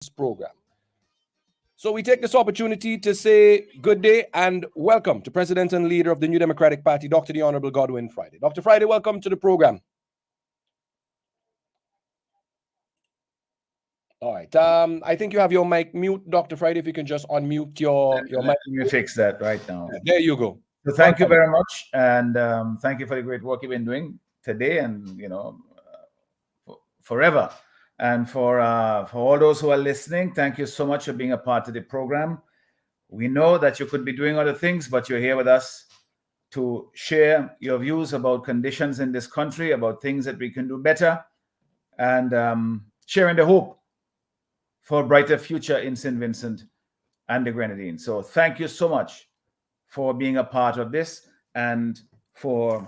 program. So we take this opportunity to say good day and welcome to President and Leader of the New Democratic Party, Dr. the Honorable Godwin Friday. Dr. Friday, welcome to the program. All right. I think you have your mic mute, Dr. Friday. If you can just unmute your mic. Let me fix that right now. There you go. So thank you very much, and thank you for the great work you've been doing today, and forever. And for all those who are listening, thank you so much for being a part of the program. We know that you could be doing other things, but you're here with us to share your views about conditions in this country, about things that we can do better, and sharing the hope for a brighter future in St. Vincent and the Grenadines. So thank you so much for being a part of this and for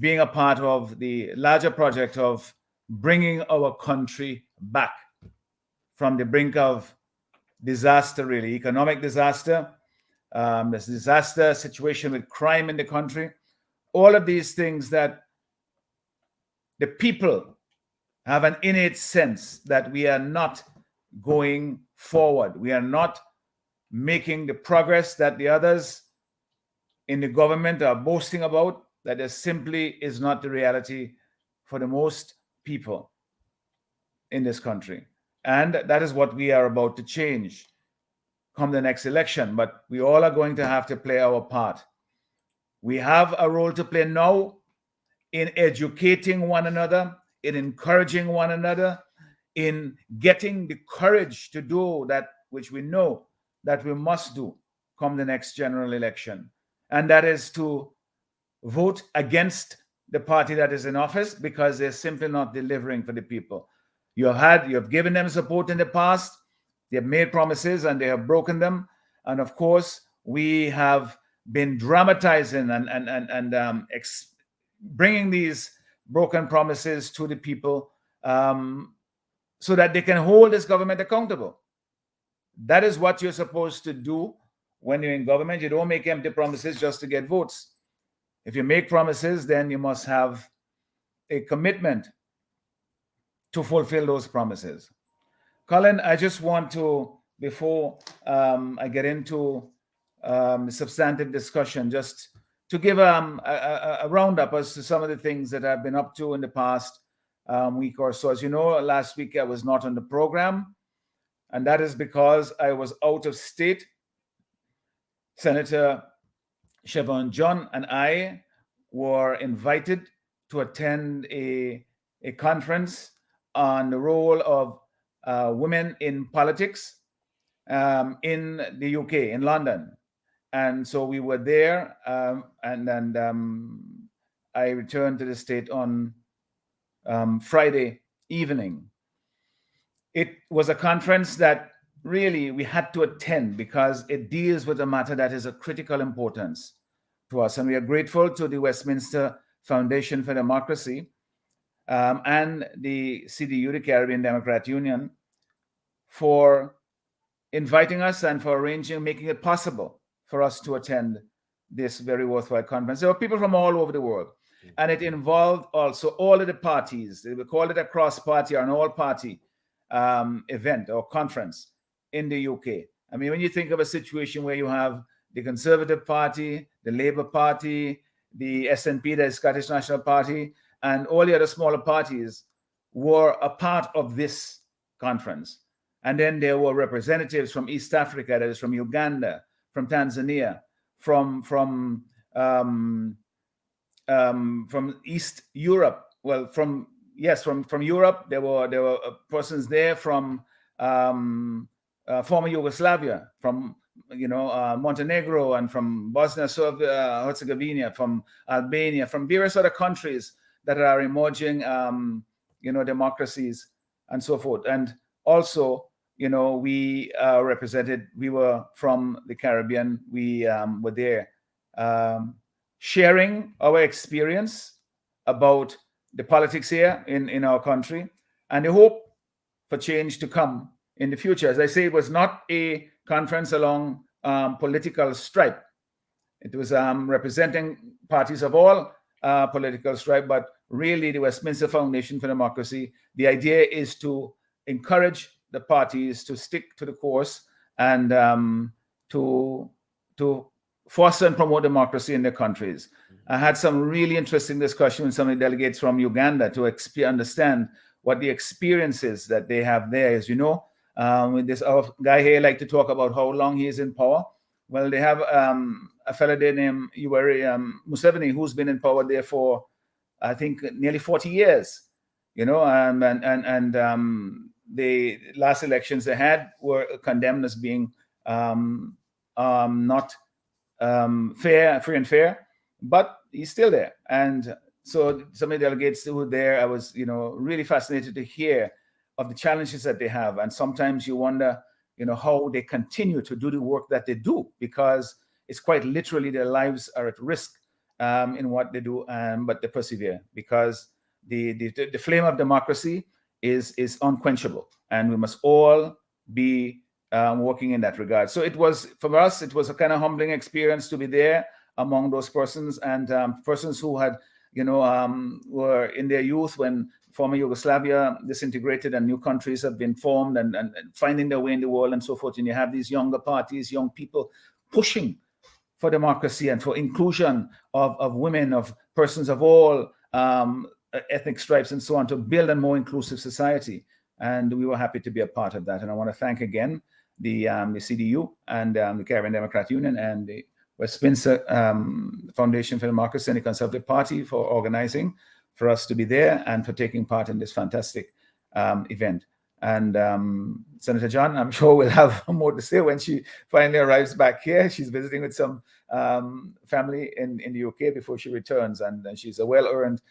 being a part of the larger project of bringing our country back from the brink of disaster, really, economic disaster, this disaster situation with crime in the country, all of these things that the people have an innate sense that we are not going forward. We are not making the progress that the others in the government are boasting about. That there simply is not the reality for the most people in this country. And that is what we are about to change come the next election. But we all are going to have to play our part. We have a role to play now in educating one another, in encouraging one another, in getting the courage to do that which we know that we must do come the next general election. And that is to vote against the party that is in office because they're simply not delivering for the people. You have given them support in the past. They have made promises and they have broken them. And of course, we have been dramatizing and bringing these broken promises to the people so that they can hold this government accountable. That is what you're supposed to do when you're in government. You don't make empty promises just to get votes. If you make promises, then you must have a commitment to fulfill those promises. Colin, I just want to, before I get into substantive discussion, just to give a roundup as to some of the things that I've been up to in the past week or so. As you know, last week I was not on the program, and that is because I was out of state. Senator Siobhan John and I were invited to attend a conference on the role of women in politics in the UK, in London. And so we were there, and I returned to the state on Friday evening. It was a conference that really we had to attend because it deals with a matter that is of critical importance to us. And we are grateful to the Westminster Foundation for Democracy and the CDU, the Caribbean Democrat Union, for inviting us and for making it possible for us to attend this very worthwhile conference. There were people from all over the world, and it involved also all of the parties. They would call it a cross-party or an all-party event or conference in the UK. I mean, when you think of a situation where you have the Conservative Party, the Labour Party, the SNP, the Scottish National Party, and all the other smaller parties were a part of this conference. And then there were representatives from East Africa, that is from Uganda, from Tanzania, from East Europe. Well, from Europe, there were persons there from former Yugoslavia, from Montenegro, and from Bosnia Herzegovina, from Albania, from various other countries that are emerging, democracies and so forth. And also, we were from the Caribbean. We were there sharing our experience about the politics here in our country and the hope for change to come in the future. As I say, it was not a conference along political stripe. It was representing parties of all political stripe, but really the Westminster Foundation for Democracy, the idea is to encourage the parties to stick to the course and to foster and promote democracy in their countries. I had some really interesting discussion with some of the delegates from Uganda to understand what the experience is that they have there. As you know, with this our guy here like to talk about how long he is in power. Well, they have a fellow there named Yoweri Museveni, who's been in power there for, I think, nearly 40 years. You know, and the last elections they had were condemned as being not free and fair, but he's still there. And so some of the delegates who were there, I was, really fascinated to hear of the challenges that they have. And sometimes you wonder, how they continue to do the work that they do, because it's quite literally their lives are at risk in what they do, but they persevere, because the flame of democracy is unquenchable, and we must all be working in that regard. So it was, for us, it was a kind of humbling experience to be there among those persons, and persons who had, were in their youth when former Yugoslavia disintegrated and new countries have been formed and finding their way in the world and so forth. And you have these younger parties, young people pushing for democracy and for inclusion of women, of persons of all ethnic stripes and so on, to build a more inclusive society. And we were happy to be a part of that. And I want to thank again the CDU and the Caribbean Democrat Union and the Westminster Foundation for Democracy and the Conservative Party for organizing for us to be there and for taking part in this fantastic event. And Senator John, I'm sure will have more to say when she finally arrives back here. She's visiting with some family in the UK before she returns, and she's a well-earned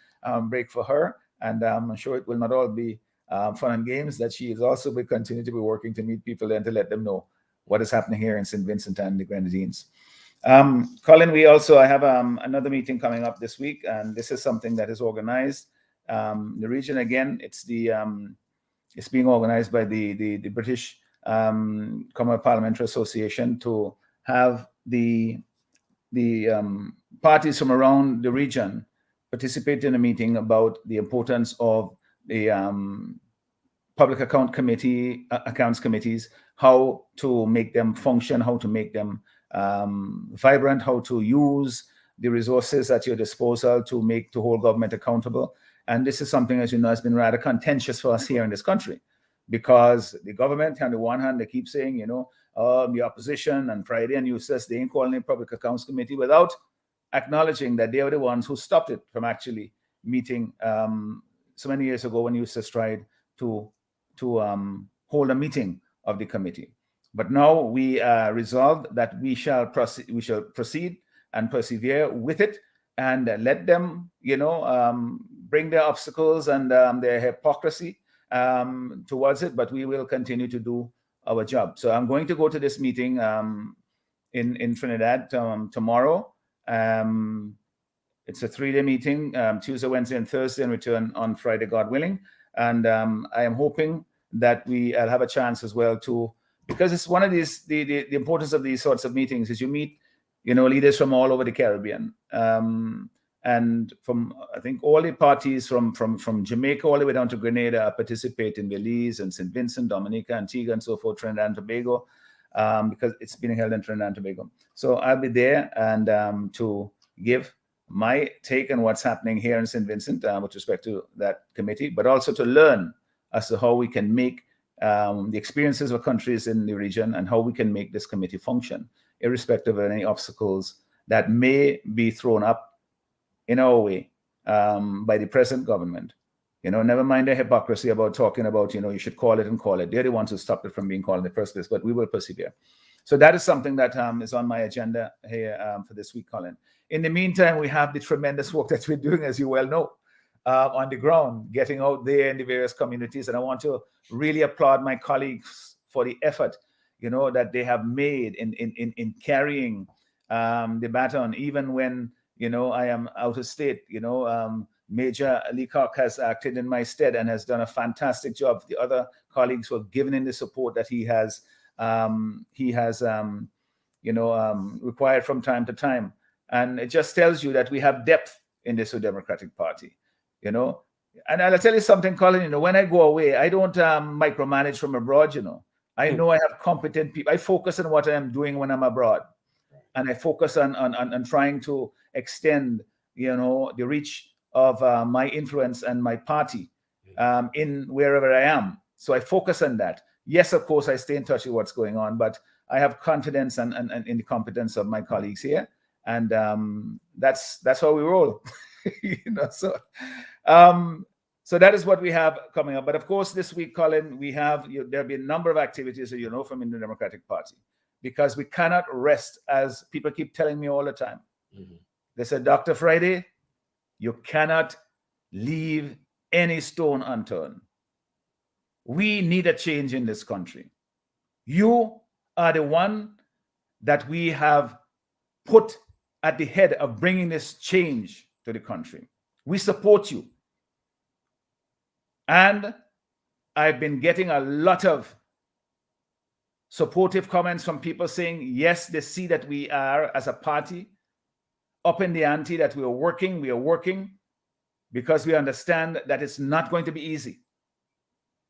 break for her. And I'm sure it will not all be fun and games, that she is also will continue to be working to meet people and to let them know what is happening here in St. Vincent and the Grenadines. Colin, I have another meeting coming up this week, and this is something that is organized. The region, again, it's being organized by the British Commonwealth Parliamentary Association to have the parties from around the region participate in a meeting about the importance of the public accounts committees, how to make them function, how to make them vibrant, how to use the resources at your disposal to hold government accountable. And this is something, as you know, has been rather contentious for us here in this country, because the government, on the one hand, they keep saying, the opposition and Friday and USS, they ain't calling it Public Accounts Committee, without acknowledging that they were the ones who stopped it from actually meeting so many years ago when USS tried to hold a meeting of the committee. But now we resolved that we shall proceed and persevere with it, and let them, bring their obstacles and their hypocrisy towards it, but we will continue to do our job. So I'm going to go to this meeting in Trinidad tomorrow. It's a 3-day meeting, Tuesday, Wednesday, and Thursday, and return on Friday, God willing. And I am hoping that I'll have a chance as well because it's one of these, the importance of these sorts of meetings is you meet, leaders from all over the Caribbean. And from, I think, all the parties from Jamaica all the way down to Grenada participate in Belize and St. Vincent, Dominica, Antigua, and so forth, Trinidad and Tobago, because it's being held in Trinidad and Tobago. So I'll be there and to give my take on what's happening here in St. Vincent with respect to that committee, but also to learn as to how we can make the experiences of countries in the region and how we can make this committee function, irrespective of any obstacles that may be thrown up in our way by the present government. Never mind the hypocrisy about talking about, you should call it and call it. They're the ones who stopped it from being called in the first place, but we will persevere. So that is something that is on my agenda here for this week, Colin. In the meantime, we have the tremendous work that we're doing, as you well know, on the ground, getting out there in the various communities. And I want to really applaud my colleagues for the effort, that they have made in carrying the baton, even when, I am out of state. Major Leacock has acted in my stead and has done a fantastic job. The other colleagues who have given him the support that he has required from time to time. And it just tells you that we have depth in this Democratic Party. And I'll tell you something, Colin, when I go away, I don't micromanage from abroad, I know I have competent people. I focus on what I am doing when I'm abroad. And I focus on trying to extend, the reach of my influence and my party in wherever I am. So I focus on that. Yes, of course, I stay in touch with what's going on, but I have confidence and in the competence of my colleagues here. And that's how we roll. So that is what we have coming up. But of course, this week, Colin, there'll be a number of activities, from the Democratic Party, because we cannot rest, as people keep telling me all the time. They said, Dr. Friday, you cannot leave any stone unturned. We need a change in this country. You are the one that we have put at the head of bringing this change to the country. We support you. And I've been getting a lot of supportive comments from people saying, yes, they see that we are, as a party, up in the ante, that we are working because we understand that it's not going to be easy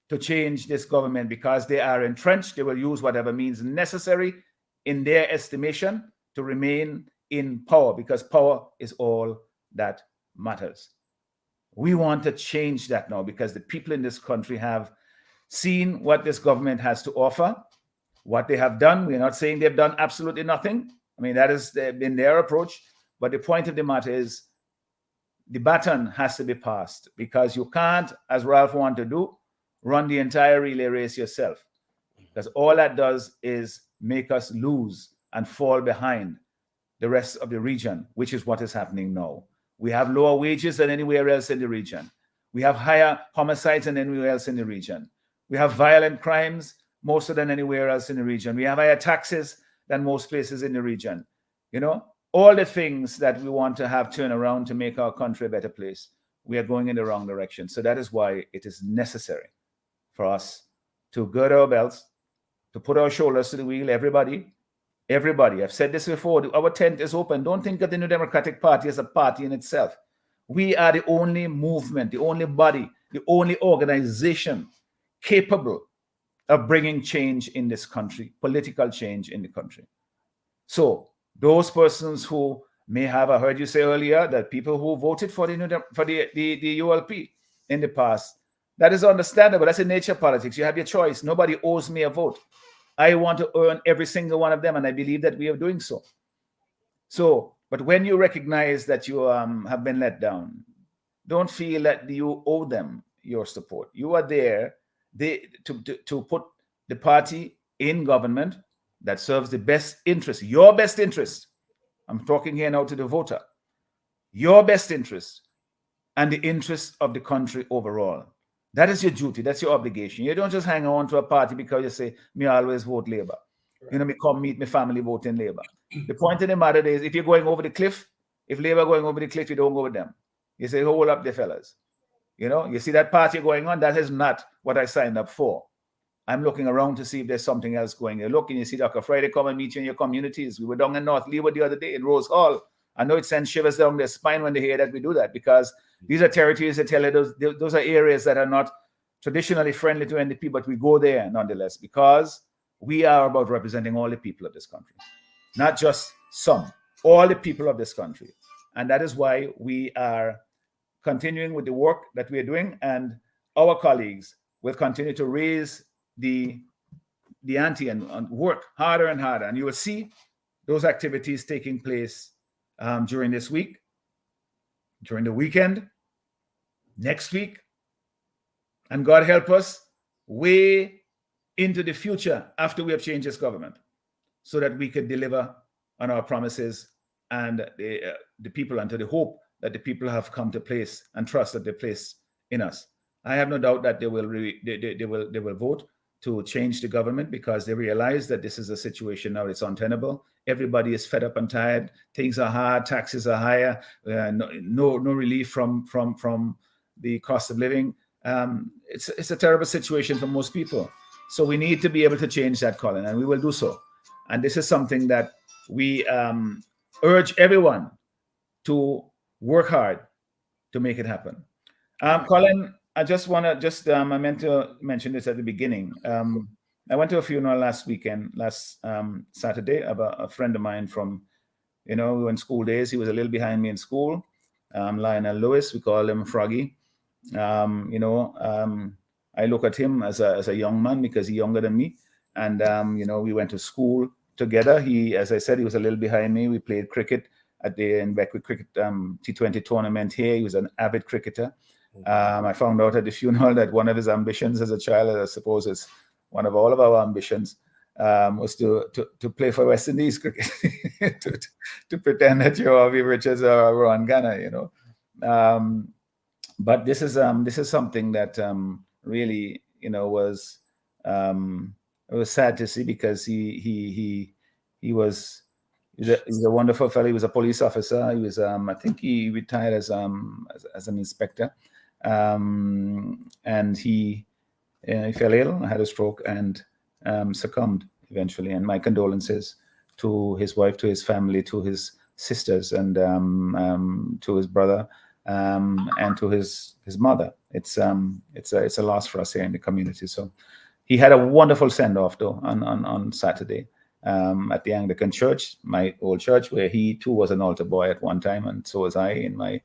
to change this government, because they are entrenched. They will use whatever means necessary in their estimation to remain in power, because power is all that matters. We want to change that now, because the people in this country have seen what this government has to offer, what they have done. We're not saying they've done absolutely nothing. I mean, that has been their approach. But the point of the matter is, the baton has to be passed, because you can't, as Ralph wanted to do, run the entire relay race yourself, because all that does is make us lose and fall behind the rest of the region, which is what is happening now. We have lower wages than anywhere else in the region. We have higher homicides than anywhere else in the region. We have violent crimes more so than anywhere else in the region. We have higher taxes than most places in the region. All the things that we want to have turn around to make our country a better place, we are going in the wrong direction. So that is why it is necessary for us to gird our belts, to put our shoulders to the wheel. Everybody, I've said this before, our tent is open. Don't think of the New Democratic Party as a party in itself. We are the only movement, the only body, the only organization capable of bringing change in this country, political change in the country. So those persons who may have, I heard you say earlier, that people who voted for the ULP in the past, that is understandable. That's the nature of politics. You have your choice. Nobody owes me a vote. I want to earn every single one of them, and I believe that we are doing so. But when you recognize that you have been let down, don't feel that you owe them your support. You are there to put the party in government that serves the best interest, your best interest. I'm talking here now to the voter. Your best interest and the interest of the country overall. That is your duty. That's your obligation. You don't just hang on to a party because you say, me always vote Labour. Right. Me come meet my family voting Labour. The point of the matter is, if you're going over the cliff, if Labour going over the cliff, you don't go with them. You say, hold up the fellas. You see that party going on, that is not what I signed up for. I'm looking around to see if there's something else going. You look and you see Dr. Friday come and meet you in your communities. We were down in North Leeward the other day in Rose Hall. I know it sends shivers down their spine when they hear that we do that, because these are territories that tell you those are areas that are not traditionally friendly to NDP, but we go there nonetheless, because we are about representing all the people of this country, not just some, all the people of this country. And that is why we are continuing with the work that we are doing, and our colleagues will continue to raise the ante and work harder and harder. And you will see those activities taking place during this week, during the weekend, next week, and God help us, way into the future after we have changed this government, so that we could deliver on our promises and the people, and to the hope that the people have come to place and trust that they place in us. I have no doubt that they will vote to change the government, because they realize that this is a situation now that's untenable. Everybody is fed up and tired. Things are hard. Taxes are higher. No relief from the cost of living. It's a terrible situation for most people. So we need to be able to change that, Colin, and we will do so. And this is something that we urge everyone to work hard to make it happen. Colin, I just want to I meant to mention this at the beginning. I went to a funeral last Saturday, of a friend of mine from, we were in school days. He was a little behind me in school. Lionel Lewis, we call him Froggy. I look at him as a young man because he's younger than me. And, we went to school together. As I said, he was a little behind me. We played cricket at the Beckwith Cricket T20 tournament here. He was an avid cricketer. I found out at the funeral that one of his ambitions as a child, I suppose it's one of all of our ambitions, was to play for West Indies cricket, to pretend that you're Avi Richards or Ron Ghana, But this is something that really, was it was sad to see, because he's a wonderful fellow. He was a police officer. He was I think he retired as an inspector, and he fell ill, had a stroke, and succumbed eventually. And my condolences to his wife, to his family, to his sisters, and to his brother, and to his mother. It's a loss for us here in the community. So he had a wonderful send off though on Saturday at the Anglican Church, my old church, where he too was an altar boy at one time, and so was I in my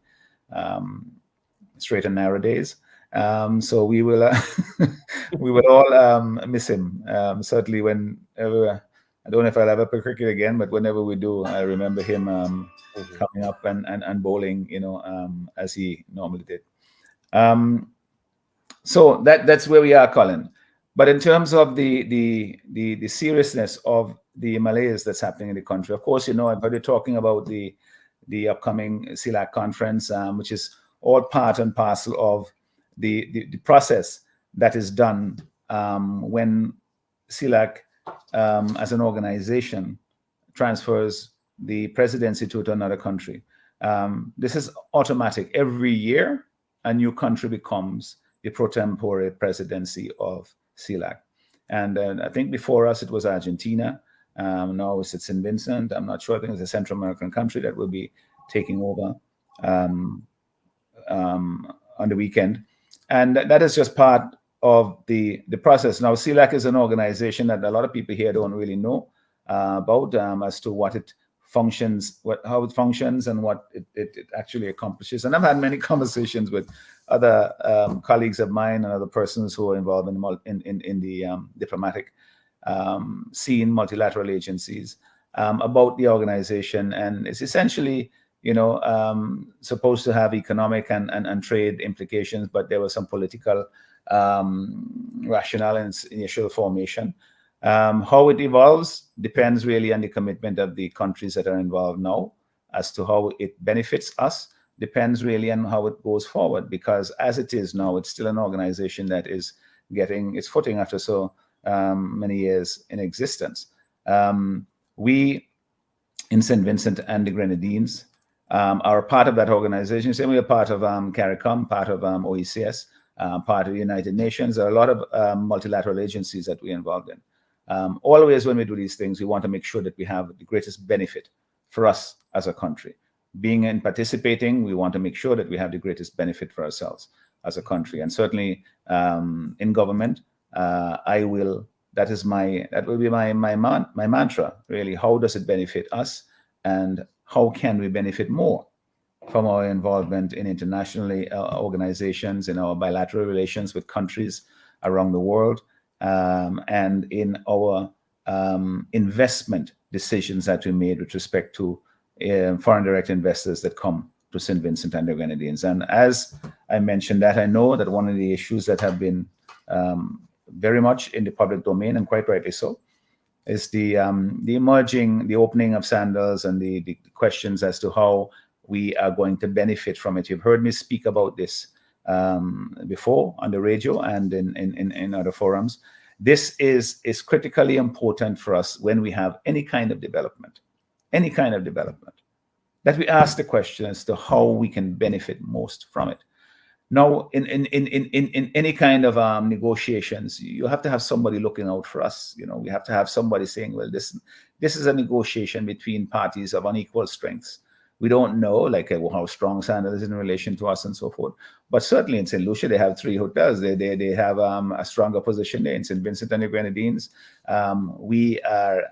straight and narrow days. So we will we will all miss him. Certainly whenever, I don't know if I'll ever play cricket again, but whenever we do, I remember him coming up and bowling, as he normally did. So that's where we are, Colin. But in terms of the seriousness of the malaise that's happening in the country, of course, I've heard you talking about the upcoming CELAC conference, which is all part and parcel of the process that is done when CELAC, as an organization, transfers the presidency to another country. This is automatic. Every year, a new country becomes the pro tempore presidency of CELAC. And I think before us, it was Argentina. Now it's St. Vincent. I'm not sure. I think it's a Central American country that will be taking over on the weekend. And that is just part of the process. Now, CELAC is an organization that a lot of people here don't really know about, as to what it functions, how it functions, and what it actually accomplishes. And I've had many conversations with other colleagues of mine and other persons who are involved in the diplomatic scene, multilateral agencies, about the organization. And it's essentially, supposed to have economic and trade implications, but there was some political rationale in its initial formation. How it evolves depends really on the commitment of the countries that are involved now. As to how it benefits us depends really on how it goes forward, because as it is now, it's still an organization that is getting its footing after so many years in existence. We in St. Vincent and the Grenadines are part of that organization. So we are part of CARICOM, part of OECS, part of the United Nations. There are a lot of multilateral agencies that we're involved in. Always when we do these things, we want to make sure that we have the greatest benefit for us as a country. Being and participating, we want to make sure that we have the greatest benefit for ourselves as a country. And certainly in government, that will be my mantra, really. How does it benefit us, and how can we benefit more from our involvement in international organizations, in our bilateral relations with countries around the world, and in our investment decisions that we made with respect to foreign direct investors that come to St. Vincent and the Grenadines. And as I mentioned that, I know that one of the issues that have been very much in the public domain, and quite rightly so, is the opening of Sandals and the questions as to how we are going to benefit from it. You've heard me speak about this before on the radio and in other forums. This is critically important for us when we have any kind of development, that we ask the question as to how we can benefit most from it. Now, in any kind of negotiations, you have to have somebody looking out for us. We have to have somebody saying, well, this is a negotiation between parties of unequal strengths. We don't know like how strong Sandals is in relation to us and so forth. But certainly in St. Lucia, they have 3 hotels. They have a stronger position there. In St. Vincent and the Grenadines, we are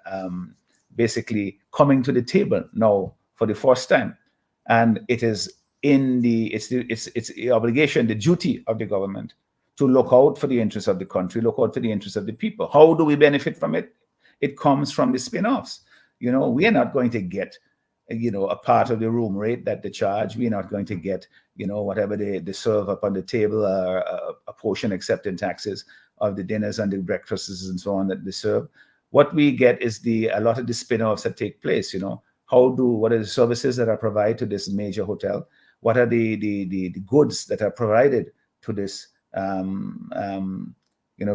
basically coming to the table now for the first time, and it is it's the obligation, the duty of the government to look out for the interests of the country, look out for the interests of the people. How do we benefit from it? It comes from the spin-offs. We are not going to get a part of the room rate that they charge. We're not going to get whatever they serve up on the table, or a portion except in taxes of the dinners and the breakfasts and so on that they serve. What we get is a lot of the spin-offs that take place. What are the services that are provided to this major hotel? What are the goods that are provided to this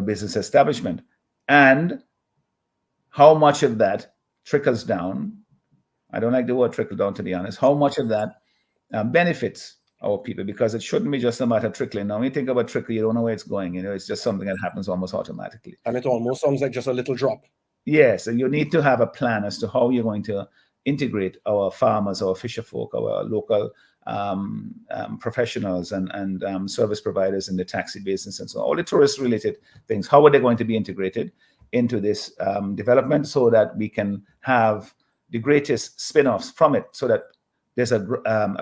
business establishment, and how much of that trickles down? I don't like the word trickle down, to be honest. How much of that benefits our people? Because it shouldn't be just a matter of trickling. Now, when you think about trickle, you don't know where it's going. It's just something that happens almost automatically. And it almost sounds like just a little drop. Yes, and you need to have a plan as to how you're going to integrate our farmers, our fisher folk, our local professionals and service providers in the taxi business and so on. All the tourist-related things. How are they going to be integrated into this development so that we can have the greatest spin-offs from it, so that there's a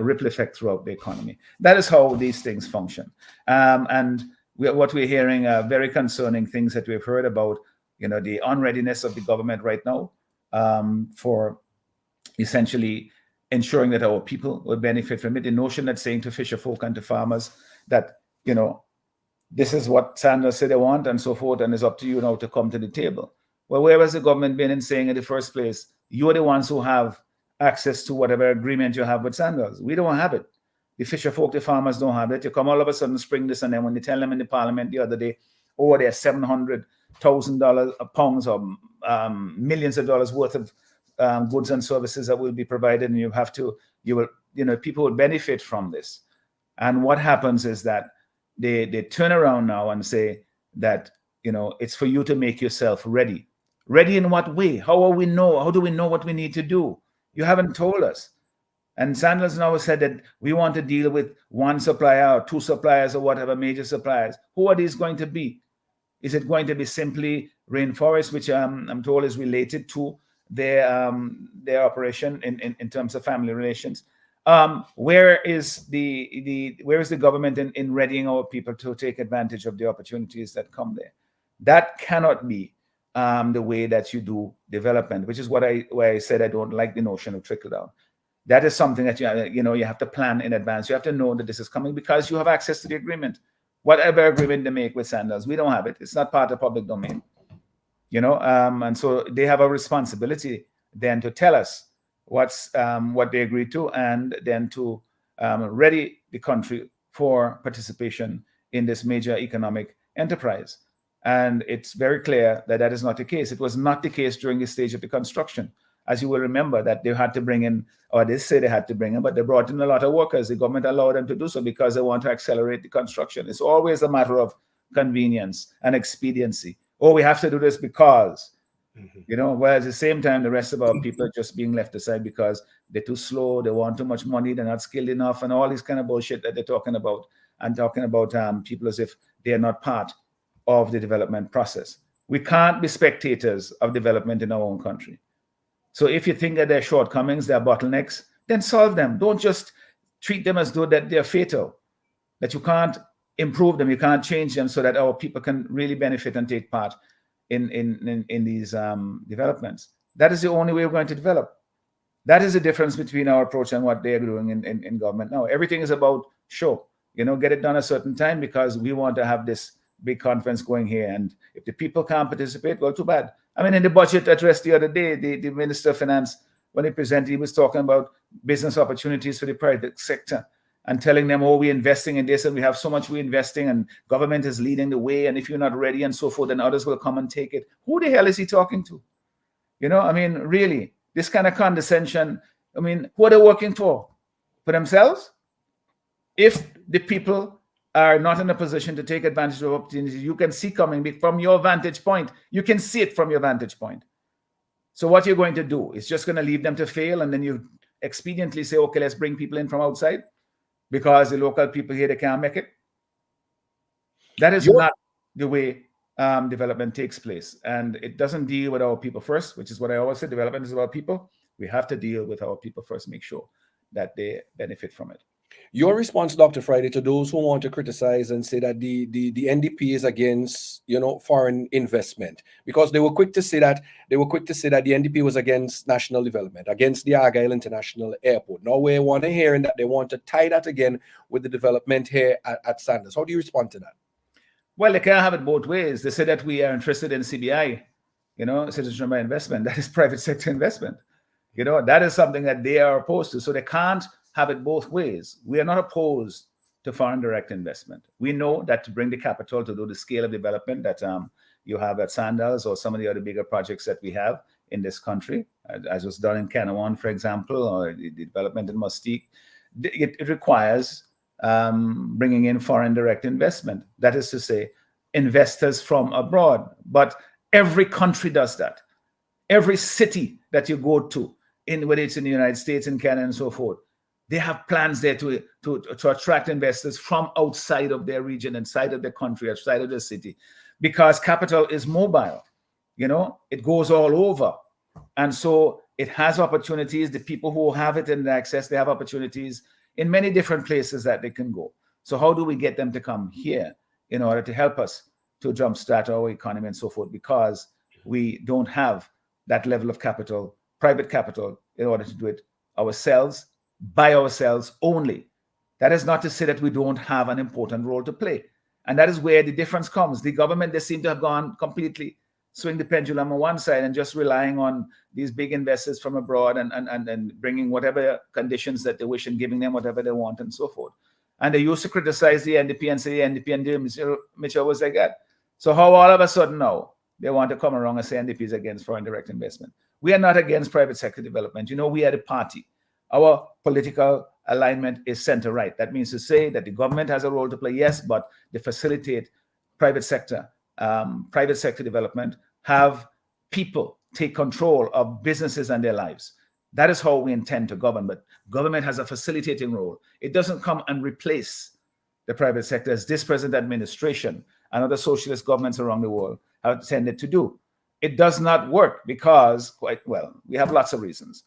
ripple effect throughout the economy? That is how these things function. And what we're hearing are very concerning things that we've heard about, the unreadiness of the government right now for essentially ensuring that our people will benefit from it. The notion that saying to fisher folk and to farmers that, this is what Sanders said they want and so forth, and it's up to you now to come to the table. Well, where has the government been in saying in the first place, you're the ones who have access to whatever agreement you have with Sanders? We don't have it. The fisher folk, the farmers don't have it. You come all of a sudden spring this, and then when they tell them in the parliament the other day, there's $700,000 pounds or millions of dollars worth of goods and services that will be provided, and people will benefit from this. And what happens is that they turn around now and say that, it's for you to make yourself ready. Ready in what way? How do we know what we need to do? You haven't told us. And Sanders now has said that we want to deal with one supplier or 2 suppliers or whatever, major suppliers. Who are these going to be? Is it going to be simply Rainforest, which I'm told is related to their operation in terms of family relations? Where is the government in readying our people to take advantage of the opportunities that come there? That cannot be the way that you do development, which is why I said I don't like the notion of trickle down. That is something that you have to plan in advance. You have to know that this is coming because you have access to the agreement. Whatever agreement they make with Sanders, we don't have it. It's not part of public domain. And so they have a responsibility then to tell us what they agreed to, and then to ready the country for participation in this major economic enterprise. And it's very clear that that is not the case. It was not the case during the stage of the construction. As you will remember, that they had to bring in, or they say they had to bring in, but they brought in a lot of workers. The government allowed them to do so because they want to accelerate the construction. It's always a matter of convenience and expediency. We have to do this because, whereas at the same time, the rest of our people are just being left aside because they're too slow, they want too much money, they're not skilled enough, and all this kind of bullshit that they're talking about, and talking about people as if they're not part of the development process. We can't be spectators of development in our own country. So if you think that there are shortcomings, there are bottlenecks, then solve them. Don't just treat them as though that they're fatal, that you can't improve them, you can't change them so that our people can really benefit and take part in these developments. That is the only way we're going to develop. That is the difference between our approach and what they're doing in government now. Everything is about show, get it done a certain time because we want to have this big conference going here. And if the people can't participate, well, too bad. I mean, in the budget address the other day, the Minister of Finance, when he presented, he was talking about business opportunities for the private sector and telling them, we're investing in this and we have so much we're investing and government is leading the way. And if you're not ready and so forth, then others will come and take it. Who the hell is he talking to? Really, this kind of condescension. Who are they working for? For themselves? If the people are not in a position to take advantage of opportunities you can see coming from your vantage point, you can see it from your vantage point. So what you're going to do is just going to leave them to fail, and then you expediently say, okay, let's bring people in from outside because the local people here, they can't make it. That is not the way development takes place. And it doesn't deal with our people first, which is what I always say, development is about people. We have to deal with our people first, make sure that they benefit from it. Your response, Dr. Friday, to those who want to criticize and say that the NDP is against, foreign investment, because they were quick to say that the NDP was against national development, against the Argyle International Airport. Now we're want to hearing that they want to tie that again with the development here at Sanders. How do you respond to that? Well, they can't have it both ways. They say that we are interested in CBI, citizenship by investment. That is private sector investment. That is something that they are opposed to. So they can't have it both ways. We are not opposed to foreign direct investment. We know that to bring the capital to do the scale of development that you have at Sandals or some of the other bigger projects that we have in this country, as was done in Canawan, for example, or the development in Mustique, it requires bringing in foreign direct investment. That is to say, investors from abroad. But every country does that. Every city that you go to, whether it's in the United States, in Canada, and so forth, they have plans there to attract investors from outside of their region, inside of the country, outside of the city, because capital is mobile. It goes all over. And so it has opportunities. The people who have it in access, they have opportunities in many different places that they can go. So how do we get them to come here in order to help us to jumpstart our economy and so forth? Because we don't have that level of capital, private capital, in order to do it ourselves, by ourselves only. That is not to say that we don't have an important role to play. And that is where the difference comes. The government, they seem to have gone completely, swing the pendulum on one side and just relying on these big investors from abroad and bringing whatever conditions that they wish and giving them whatever they want and so forth. And they used to criticize the NDP and say the NDP and Mr. Mitchell was like that. So how all of a sudden now they want to come around and say NDP is against foreign direct investment? We are not against private sector development. We are the party. Our political alignment is center-right. That means to say that the government has a role to play, yes, but they facilitate private sector development, have people take control of businesses and their lives. That is how we intend to govern. But government has a facilitating role. It doesn't come and replace the private sector, as this present administration and other socialist governments around the world have tended to do. It does not work because, we have lots of reasons,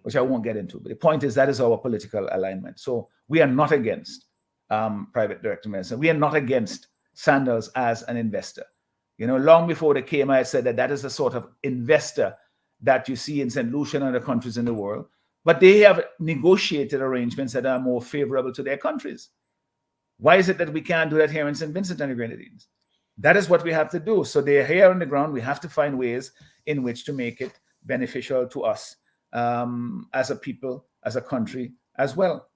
which I won't get into. But the point is that is our political alignment. So we are not against private direct investment. We are not against Sandals as an investor. Long before they came, I said that is the sort of investor that you see in St. Lucia and other countries in the world. But they have negotiated arrangements that are more favorable to their countries. Why is it that we can't do that here in St. Vincent and the Grenadines? That is what we have to do. So they're here on the ground. We have to find ways in which to make it beneficial to us as a people, as a country as well.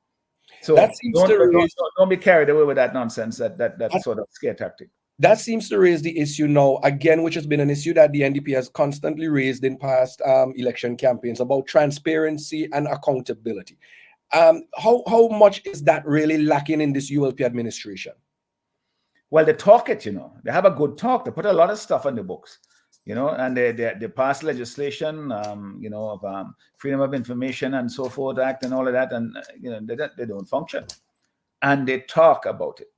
So don't be carried away with that nonsense, that sort of scare tactic. That seems to raise the issue now, again, which has been an issue that the NDP has constantly raised in past election campaigns, about transparency and accountability. How much is that really lacking in this ULP administration? Well, they talk it, they have a good talk. They put a lot of stuff on the books, and they pass legislation, of Freedom of Information and so forth Act and all of that, and they don't function. And they talk about it.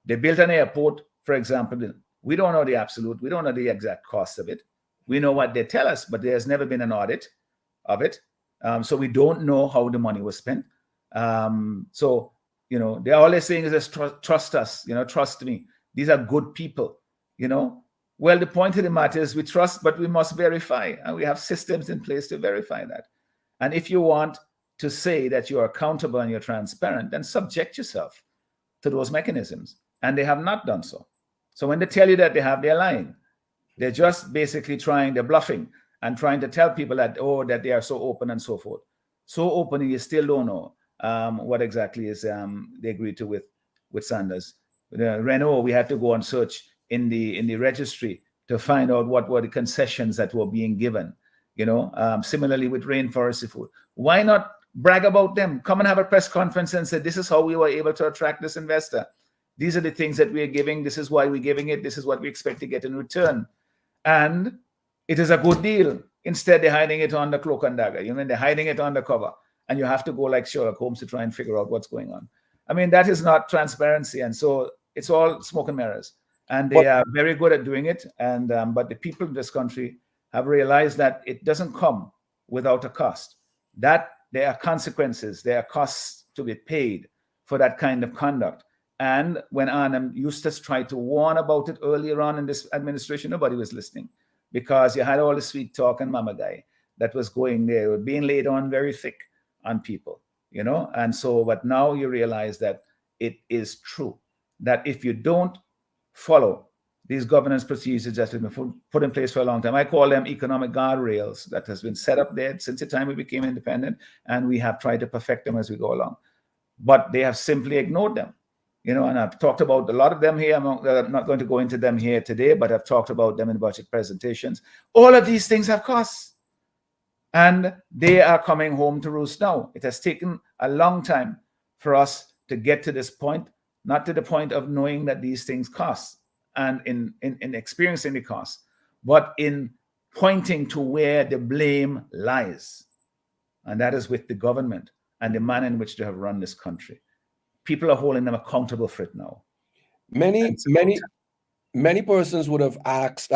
They built an airport, for example. We don't know the absolute, we don't know the exact cost of it. We know what they tell us, but there's never been an audit of it. So we don't know how the money was spent. So they're always saying is just trust us, trust me. These are good people, Well, the point of the matter is we trust, but we must verify, and we have systems in place to verify that. And if you want to say that you're accountable and you're transparent, then subject yourself to those mechanisms. And they have not done so. So when they tell you that they're lying. They're just basically they're bluffing and trying to tell people that, that they are so open and so forth. So open, and you still don't know what exactly is they agreed to with Sanders. Renault, we had to go and search in the registry to find out what were the concessions that were being given. Similarly with Rainforest Food. Why not brag about them? Come and have a press conference and say, this is how we were able to attract this investor. These are the things that we are giving. This is why we're giving it. This is what we expect to get in return. And it is a good deal. Instead, they're hiding it on the cloak and dagger. They're hiding it on the cover. and you have to go like Sherlock Holmes to try and figure out what's going on. I mean, that is not transparency, and so it's all smoke and mirrors. And they But are very good at doing it. And but the people in this country have realized that it doesn't come without a cost. That there are consequences, there are costs to be paid for that kind of conduct. And when Arnhem Eustace tried to warn about it earlier on in this administration, nobody was listening, because you had all the sweet talk and mama guy that was going there, being laid on very thick on people, you know. And so, but now you realize that it is true that if you don't follow these governance procedures that have been put in place for a long time, I call them economic guardrails that has been set up there since the time we became independent, and we have tried to perfect them as we go along. But they have simply ignored them, you know. And I've talked about a lot of them here. I'm not going to go into them here today, but I've talked about them in budget presentations. All of these things have costs, and they are coming home to roost now. It has taken a long time for us to get to this point, not to the point of knowing that these things cost and in experiencing the cost, but in pointing to where the blame lies. And that is with the government and the manner in which they have run this country. People are holding them accountable for it now. Many persons would have asked,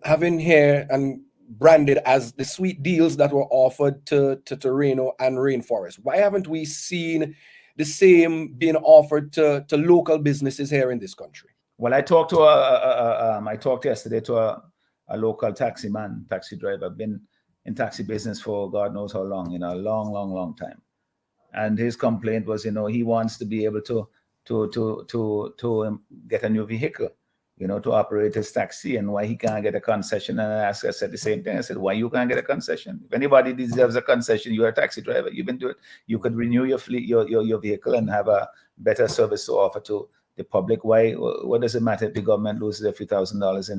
having here and branded as the sweet deals that were offered to Reno and Rainforest, why haven't we seen the same being offered to local businesses here in this country? Well, I talked to I talked yesterday to a local taxi driver. I've been in taxi business for God knows how long, you know, a long time. And his complaint was, you know, he wants to be able to get a new vehicle, you know, to operate his taxi, and why he can't get a concession. And I said the same thing. I said, why you can't get a concession? If anybody deserves a concession, you're a taxi driver. You've been doing it. You could renew your fleet, your vehicle, and have a better service to offer to the public. Why? What does it matter if the government loses a few $1,000s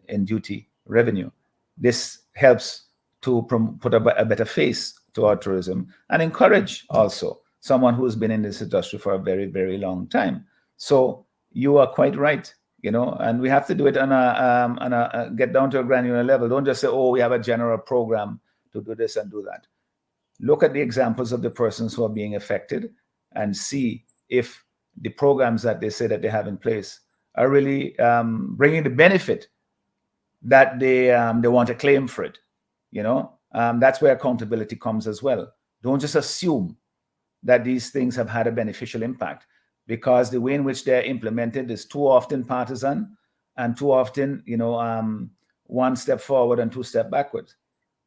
in duty revenue? This helps to put a better face to our tourism and encourage also someone who's been in this industry for a very, very long time. So you are quite right, you know, and we have to do it on a get down to a granular level. Don't just say, oh, we have a general program to do this and do that. Look at the examples of the persons who are being affected and see if the programs that they say that they have in place are really bringing the benefit that they want to claim for it, you know. That's where accountability comes as well. Don't just assume that these things have had a beneficial impact, because the way in which they're implemented is too often partisan and too often, you know, one step forward and two step backwards.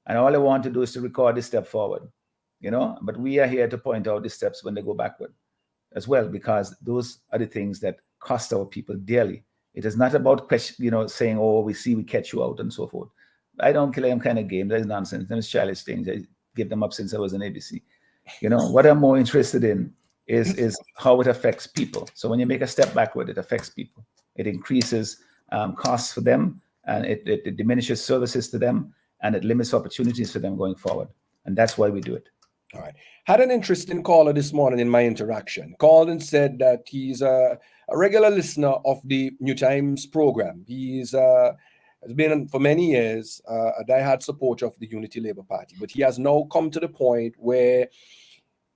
And all I want to do is to record this step forward, you know, but we are here to point out the steps when they go backward as well, because those are the things that cost our people dearly. It is not about question, you know, saying, oh, we catch you out and so forth. I don't play them kind of game. That is nonsense. That is childish things. I give them up since I was in ABC. You know, what I'm more interested in is how it affects people. So when you make a step backward, it affects people. It increases costs for them, and it diminishes services to them, and it limits opportunities for them going forward. And that's why we do it. All right. Had an interesting caller this morning in my interaction. Called and said that he's a regular listener of the New Times program. He's has been for many years a diehard supporter of the Unity Labour Party, but he has now come to the point where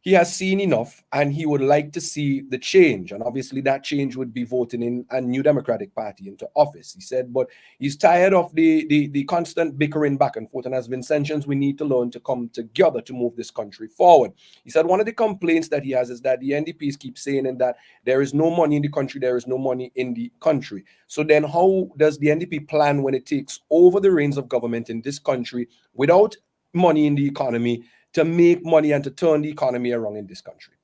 he has seen enough and he would like to see the change. And obviously that change would be voting in a new Democratic Party into office. He said, but he's tired of the constant bickering back and forth. And as Vincentians, we need to learn to come together to move this country forward. He said one of the complaints that he has is that the NDPs keep saying that there is no money in the country, there is no money in the country. So then how does the NDP plan when it takes over the reins of government in this country without money in the economy to make money and to turn the economy around in this country?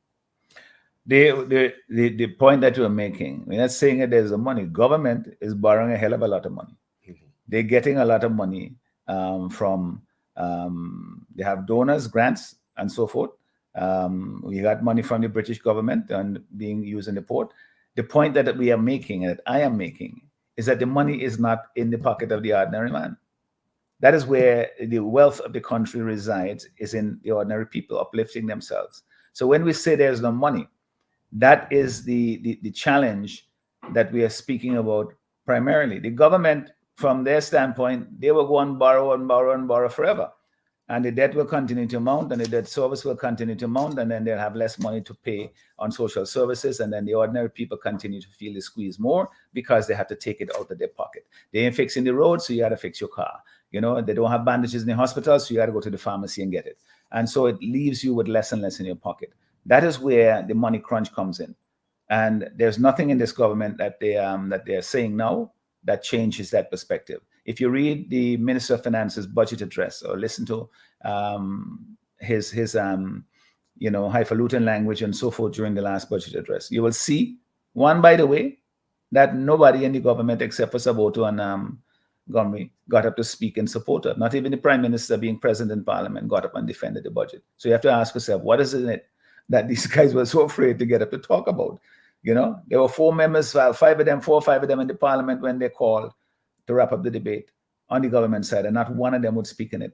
The point that you're making, we're not saying that there's the money. Government is borrowing a hell of a lot of money. Mm-hmm. They're getting a lot of money from, they have donors, grants, and so forth. We got money from the British government and being used in the port. The point that we are making, and that I am making, is that the money is not in the pocket of the ordinary man. That is where the wealth of the country resides, is in the ordinary people uplifting themselves. So when we say there's no money, that is the challenge that we are speaking about primarily. The government, from their standpoint, they will go and borrow and borrow and borrow forever. and the debt will continue to mount, and the debt service will continue to mount, and then they'll have less money to pay on social services, and then the ordinary people continue to feel the squeeze more because they have to take it out of their pocket. They ain't fixing the road, so you got to fix your car. You know, they don't have bandages in the hospital, so you got to go to the pharmacy and get it. And so it leaves you with less and less in your pocket. That is where the money crunch comes in. And there's nothing in this government that they're saying now that changes that perspective. If you read the Minister of Finance's budget address or listen to his highfalutin language and so forth during the last budget address, you will see, one, by the way, that nobody in the government except for Saboto and Gomri got up to speak in support of. Not even the Prime Minister, being present in Parliament, got up and defended the budget. So you have to ask yourself, what is in it that these guys were so afraid to get up to talk about? You know, there were 4 members, 4 or 5 of them in the Parliament when they called to wrap up the debate on the government side, and not one of them would speak in it.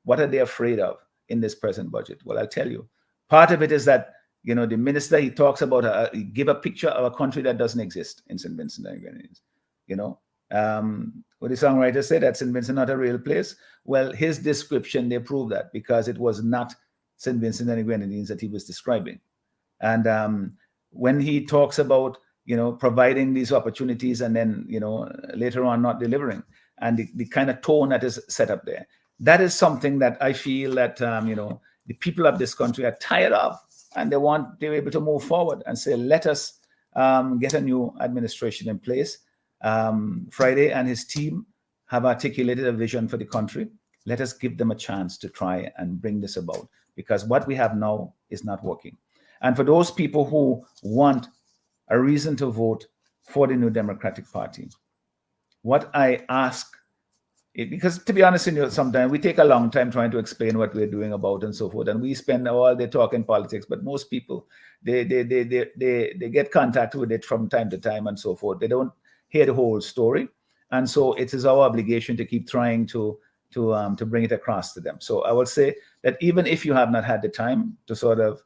What are they afraid of in this present budget? Well, I'll tell you. Part of it is that, you know, the minister, he talks about, give a picture of a country that doesn't exist in St. Vincent and Grenadines. You know, what the songwriter said, that St. Vincent not a real place. Well, his description, they prove that, because it was not St. Vincent and Grenadines that he was describing. And when he talks about, you know, providing these opportunities and then, you know, later on not delivering, and the kind of tone that is set up there, that is something that I feel that, you know, the people of this country are tired of, and they're able to move forward and say, let us get a new administration in place. Friday and his team have articulated a vision for the country. Let us give them a chance to try and bring this about, because what we have now is not working. And for those people who want a reason to vote for the New Democratic Party, what I ask, because to be honest with you, sometimes we take a long time trying to explain what we're doing about and so forth, and we spend all day talking politics, but most people, they get contact with it from time to time and so forth. They don't hear the whole story. And so it is our obligation to keep trying to bring it across to them. So I will say that even if you have not had the time to sort of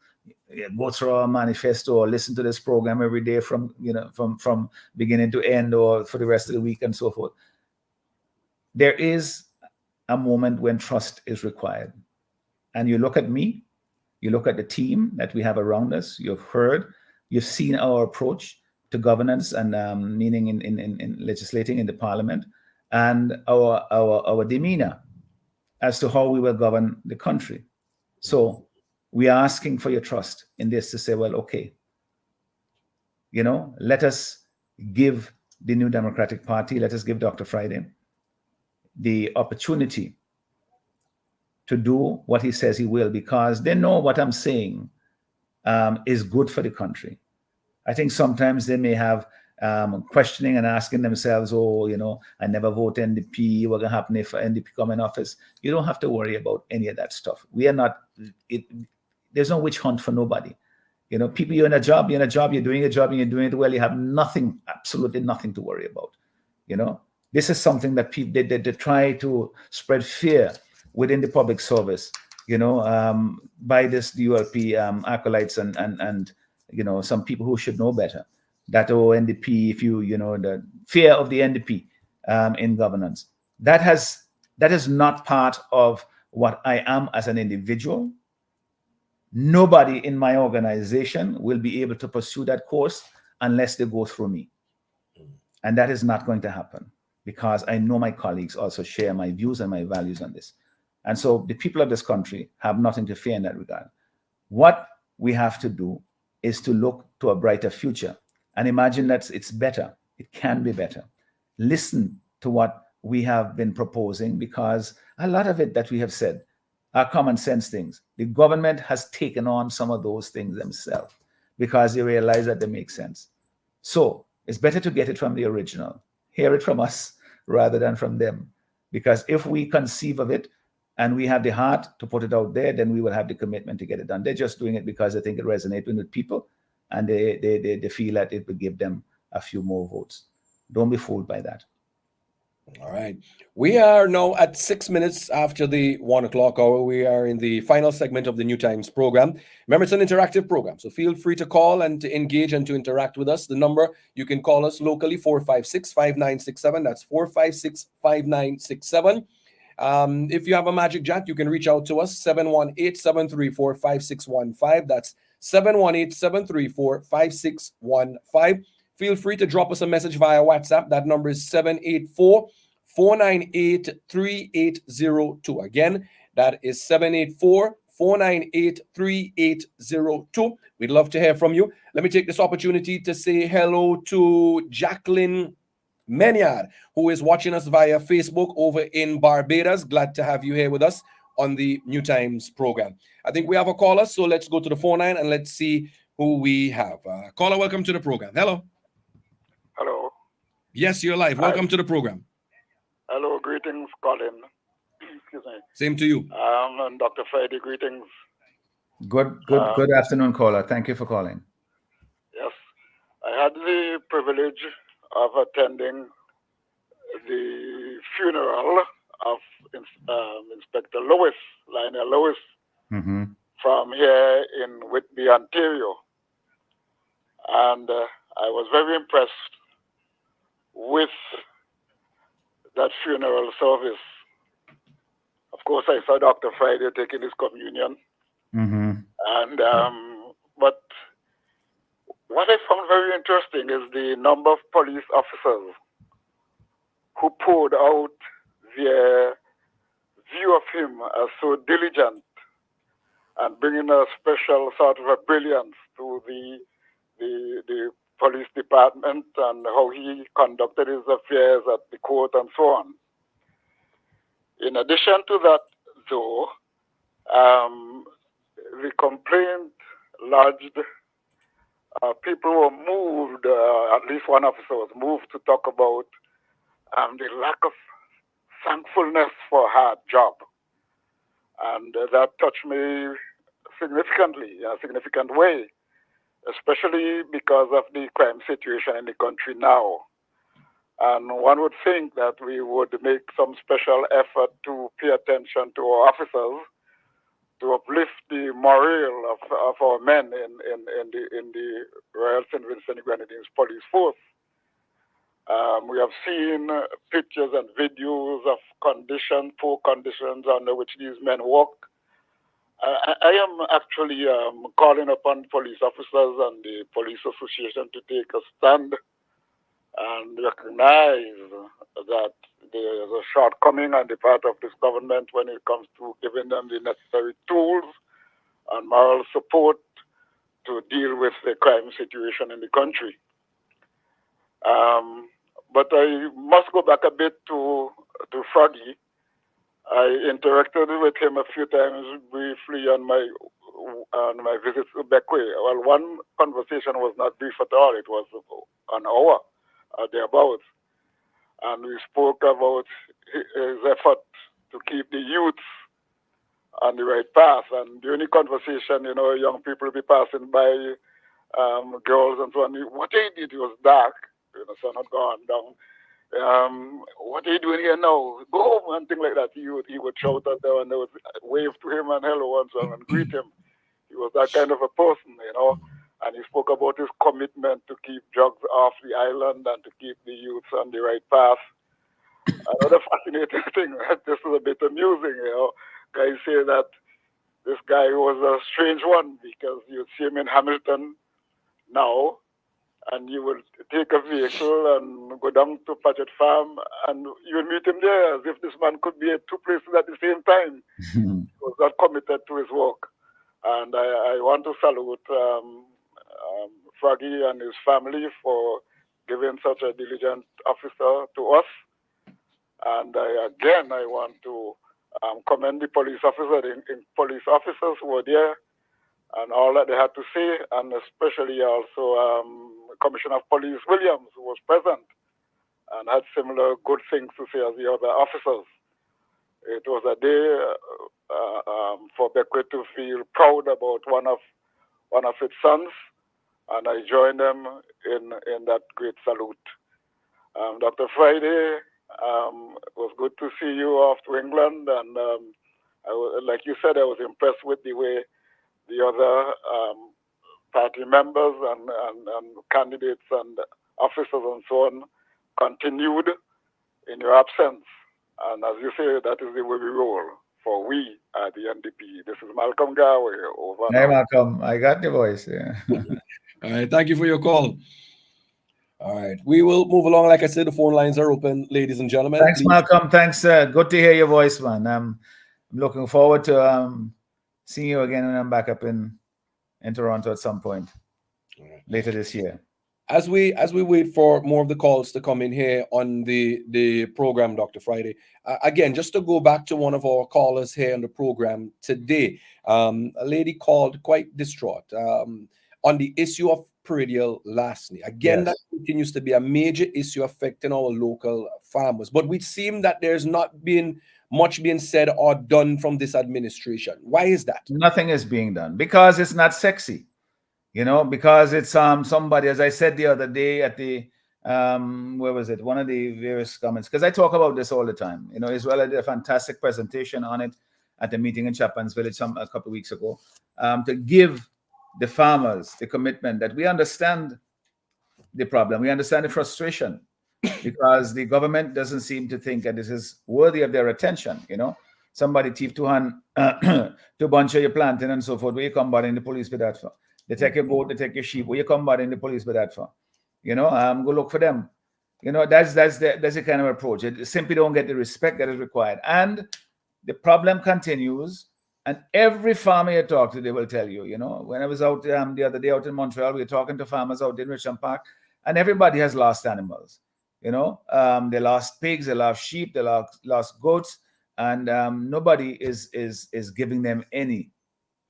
go through our manifesto or listen to this program every day from beginning to end or for the rest of the week and so forth, there is a moment when trust is required. And you look at me, you look at the team that we have around us, you've heard, you've seen our approach to governance and meaning in legislating in the Parliament, and our demeanor as to how we will govern the country. So we are asking for your trust in this to say, well, okay, you know, let us give the New Democratic Party, let us give Dr. Friday the opportunity to do what he says he will, because they know what I'm saying is good for the country. I think sometimes they may have questioning and asking themselves, oh, you know, I never vote NDP. What's going to happen if NDP come in office? You don't have to worry about any of that stuff. We are not, there's no witch hunt for nobody. You know, people, you're in a job, you're doing a job, and you're doing it well. You have nothing, absolutely nothing to worry about. You know, this is something that people, they try to spread fear within the public service, you know, by this ULP acolytes and you know, some people who should know better, that NDP, if you know, the fear of the NDP in governance, that is not part of what I am as an individual. Nobody in my organization will be able to pursue that course unless they go through me. And that is not going to happen, because I know my colleagues also share my views and my values on this. And so the people of this country have nothing to fear in that regard. What we have to do is to look to a brighter future and imagine that it's better. It can be better. Listen to what we have been proposing, because a lot of it that we have said are common sense things. The government has taken on some of those things themselves because they realize that they make sense. So it's better to get it from the original, hear it from us rather than from them. Because if we conceive of it and we have the heart to put it out there, then we will have the commitment to get it done. They're just doing it because they think it resonates with people, and they feel that it will give them a few more votes. Don't be fooled by that. All right. We are now at 6 minutes after the 1 o'clock hour. We are in the final segment of the New Times program. Remember, it's an interactive program, so feel free to call and to engage and to interact with us. The number, you can call us locally, 456-5967. That's 456-5967. If you have a magic jack, you can reach out to us 718-734-5615. That's 718-734-5615. Feel free to drop us a message via WhatsApp. That number is 784-498-3802. Again, that is 784-498-3802. We'd love to hear from you. Let me take this opportunity to say hello to Jacqueline Menyard, who is watching us via Facebook over in Barbados. Glad to have you here with us on the New Times program. I think we have a caller, so let's go to the phone line and let's see who we have. Caller, welcome to the program. Hello. Hello. Yes, you're live. Welcome to the program. Hello, greetings, Colin. Excuse me. Same to you. And Dr. Friday, greetings. Good afternoon, caller. Thank you for calling. Yes, I had the privilege of attending the funeral of Inspector Lewis, Lionel Lewis, from here in Whitby, Ontario. And I was very impressed with that funeral service. Of course, I saw Dr. Friday taking his communion. And but what I found very interesting is the number of police officers who poured out their view of him as so diligent and bringing a special sort of a brilliance to the police department and how he conducted his affairs at the court and so on. In addition to that, though, the complaint lodged, people were moved, at least one officer was moved to talk about the lack of thankfulness for a hard job. And that touched me significantly, in a significant way, especially because of the crime situation in the country now. And one would think that we would make some special effort to pay attention to our officers, to uplift the morale of our men in the Royal St. Vincent and Grenadines Police Force. We have seen pictures and videos of poor conditions under which these men work. I am actually calling upon police officers and the police association to take a stand and recognize that there is a shortcoming on the part of this government when it comes to giving them the necessary tools and moral support to deal with the crime situation in the country. But I must go back a bit to Froggy. I interacted with him a few times briefly on my visits to Beckway. Well, one conversation was not brief at all. It was an hour thereabouts. And we spoke about his effort to keep the youth on the right path. And during the conversation, young people will be passing by, girls and so on. What he did, it was dark, sun had gone down. What are you doing here now? Go home and things like that. He would shout at them and they would wave to him and hello and so on and greet him. He was that kind of a person, And he spoke about his commitment to keep drugs off the island and to keep the youths on the right path. Another fascinating thing, this is a bit amusing, Guys say that this guy was a strange one because you'd see him in Hamilton now, and you will take a vehicle and go down to Paget Farm, and you will meet him there as if this man could be at two places at the same time. He was that committed to his work. And I want to salute Froggy and his family for giving such a diligent officer to us. And I want to commend the police officers, police officers who were there and all that they had to say, and especially also Commissioner of Police Williams, who was present and had similar good things to say as the other officers. It was a day for Beckwith to feel proud about one of its sons, and I joined them in that great salute. Dr. Friday, it was good to see you off to England, and like you said, I was impressed with the way the other party members and candidates and officers and so on continued in your absence. And as you say, that is the way we roll. For we are the NDP. This is Malcolm Garway over Hey, now. Malcolm, I got your voice. Yeah. All right, thank you for your call. All right, we will move along. Like I said, the phone lines are open, ladies and gentlemen. Thanks, Please. Malcolm. Thanks. Good to hear your voice, man. I'm looking forward to seeing you again when I'm back up in Toronto at some point later this year. As we wait for more of the calls to come in here on the program, Dr. Friday, again, just to go back to one of our callers here on the program today, a lady called quite distraught on the issue of perennial larceny. Again, Yes. that continues to be a major issue affecting our local farmers, but we seem that there's not been much being said or done from this administration. Why is that? Nothing is being done because it's not sexy. Because it's somebody, as I said the other day at the where was it? One of the various comments, because I talk about this all the time. Israel did a fantastic presentation on it at the meeting in Chapman's Village a couple of weeks ago, to give the farmers the commitment that we understand the problem, we understand the frustration, because the government doesn't seem to think that this is worthy of their attention. Somebody thief two bunch of your planting and so forth. Where you come back in the police with that for? They take your goat, they take your sheep. Where you come back in the police with that for? Go look for them. That's the kind of approach. It simply don't get the respect that is required, and the problem continues. And every farmer you talk to, they will tell you. When I was out the other day out in Montreal, we were talking to farmers out in Richmond Park, and everybody has lost animals. They lost pigs, they lost sheep, they lost goats, and nobody is giving them any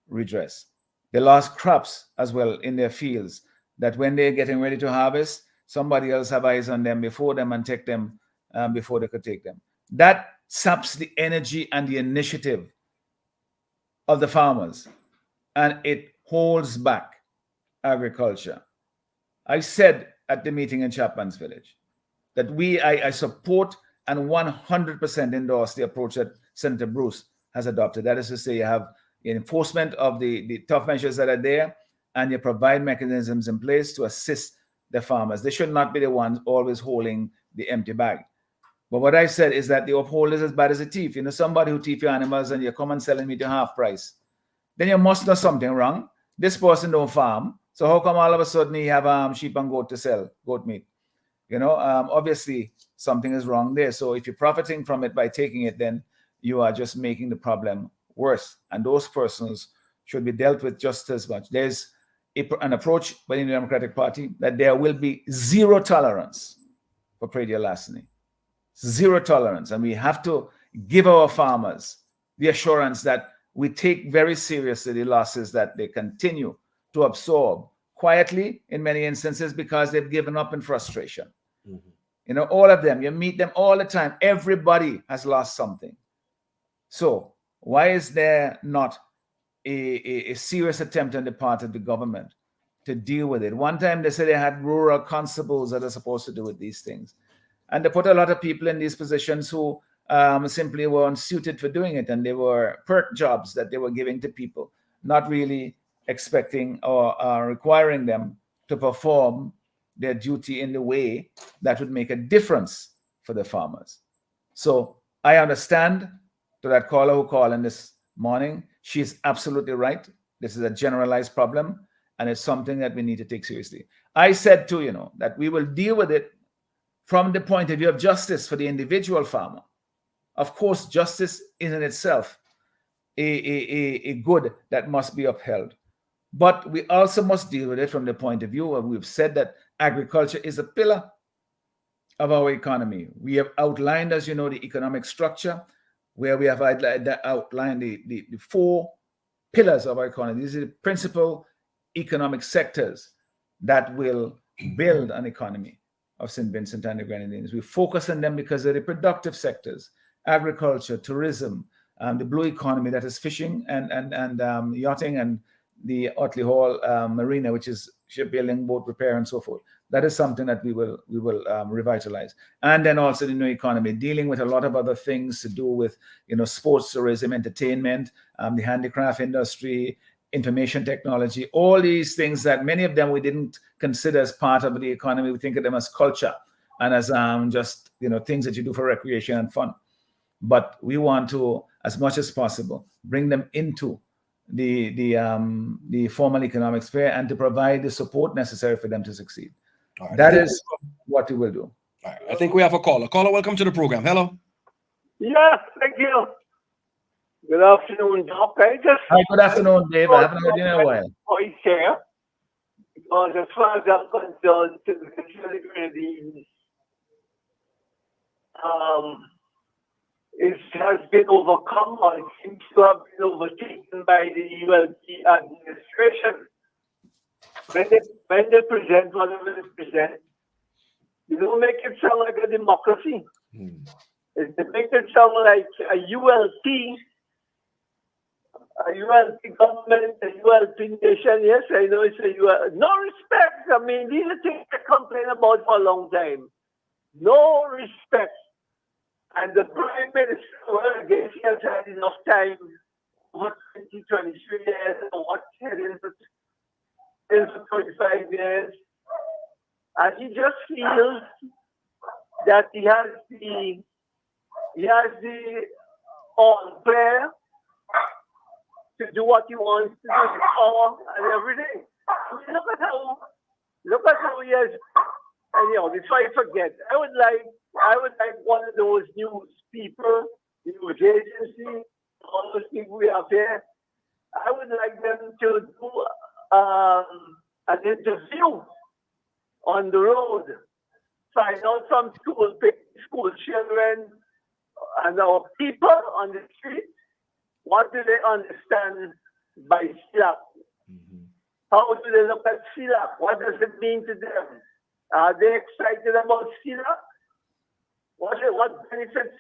redress. They lost crops as well in their fields, that when they're getting ready to harvest, somebody else have eyes on them before them and take them before they could take them. That saps the energy and the initiative of the farmers, and it holds back agriculture. I said at the meeting in Chapman's Village that I support and 100% endorse the approach that Senator Bruce has adopted. That is to say, you have enforcement of the tough measures that are there, and you provide mechanisms in place to assist the farmers. They should not be the ones always holding the empty bag. But what I said is that the uphold is as bad as a thief. Somebody who thief your animals and you come and selling me to half price, then you must know something wrong. This person don't farm, so how come all of a sudden he have sheep and goat to sell, goat meat? Obviously something is wrong there. So if you're profiting from it by taking it, then you are just making the problem worse. And those persons should be dealt with just as much. There's an approach by the Democratic Party that there will be zero tolerance for perennial larceny. Zero tolerance. And we have to give our farmers the assurance that we take very seriously the losses that they continue to absorb quietly in many instances because they've given up in frustration. Mm-hmm. All of them, you meet them all the time. Everybody has lost something. So why is there not a serious attempt on the part of the government to deal with it? One time they said they had rural constables that are supposed to do with these things. And they put a lot of people in these positions who simply were unsuited for doing it. And they were perk jobs that they were giving to people, not really expecting or requiring them to perform their duty in the way that would make a difference for the farmers. So I understand to that caller who called in this morning, she's absolutely right. This is a generalized problem, and it's something that we need to take seriously. I said too, that we will deal with it from the point of view of justice for the individual farmer. Of course, justice is in itself a good that must be upheld. But we also must deal with it from the point of view of, we've said that agriculture is a pillar of our economy. We have outlined, as you know, the economic structure, where we have outlined the four pillars of our economy. These are the principal economic sectors that will build an economy of St. Vincent and the Grenadines. We focus on them because they're the productive sectors: agriculture, tourism, the blue economy, that is fishing and yachting, and the Otley Hall Marina, which is shipbuilding, boat repair, and so forth. That is something that we will revitalize. And then also the new economy, dealing with a lot of other things to do with, sports, tourism, entertainment, the handicraft industry, information technology, all these things that many of them we didn't consider as part of the economy. We think of them as culture and as just, things that you do for recreation and fun. but we want to, as much as possible, bring them into the formal economic sphere and to provide the support necessary for them to succeed. All right. That is what we will do. All right. I think we have a caller. Caller, welcome to the program. Hello. Yes, thank you. Good afternoon, Doc. Hi, good afternoon, Dave. I haven't heard you in a while. Voice here, because as far as I'm concerned, the grenadines, it has been overcome, or it seems to have been overtaken by the ULP administration. When they present whatever they present, they don't make it sound like a democracy. They make it sound like a ULP government, a ULP nation. Yes, I know it's a ULP. No respect. I mean, these are things I complain about for a long time. No respect. And the Prime Minister, well, I guess he has had enough time over 20, 23 years, or what, into 25 years. And he just feels that he has the all clear to do what he wants to do, the power and everything. I mean, look at how he has. Anyhow, before I forget, I would like one of those news people, news agency, all those people we have here. I would like them to do an interview on the road, find out from school children and our people on the street, what do they understand by SILAC? How do they look at SILAC? What does it mean to them? Are they excited about SILAC? What benefits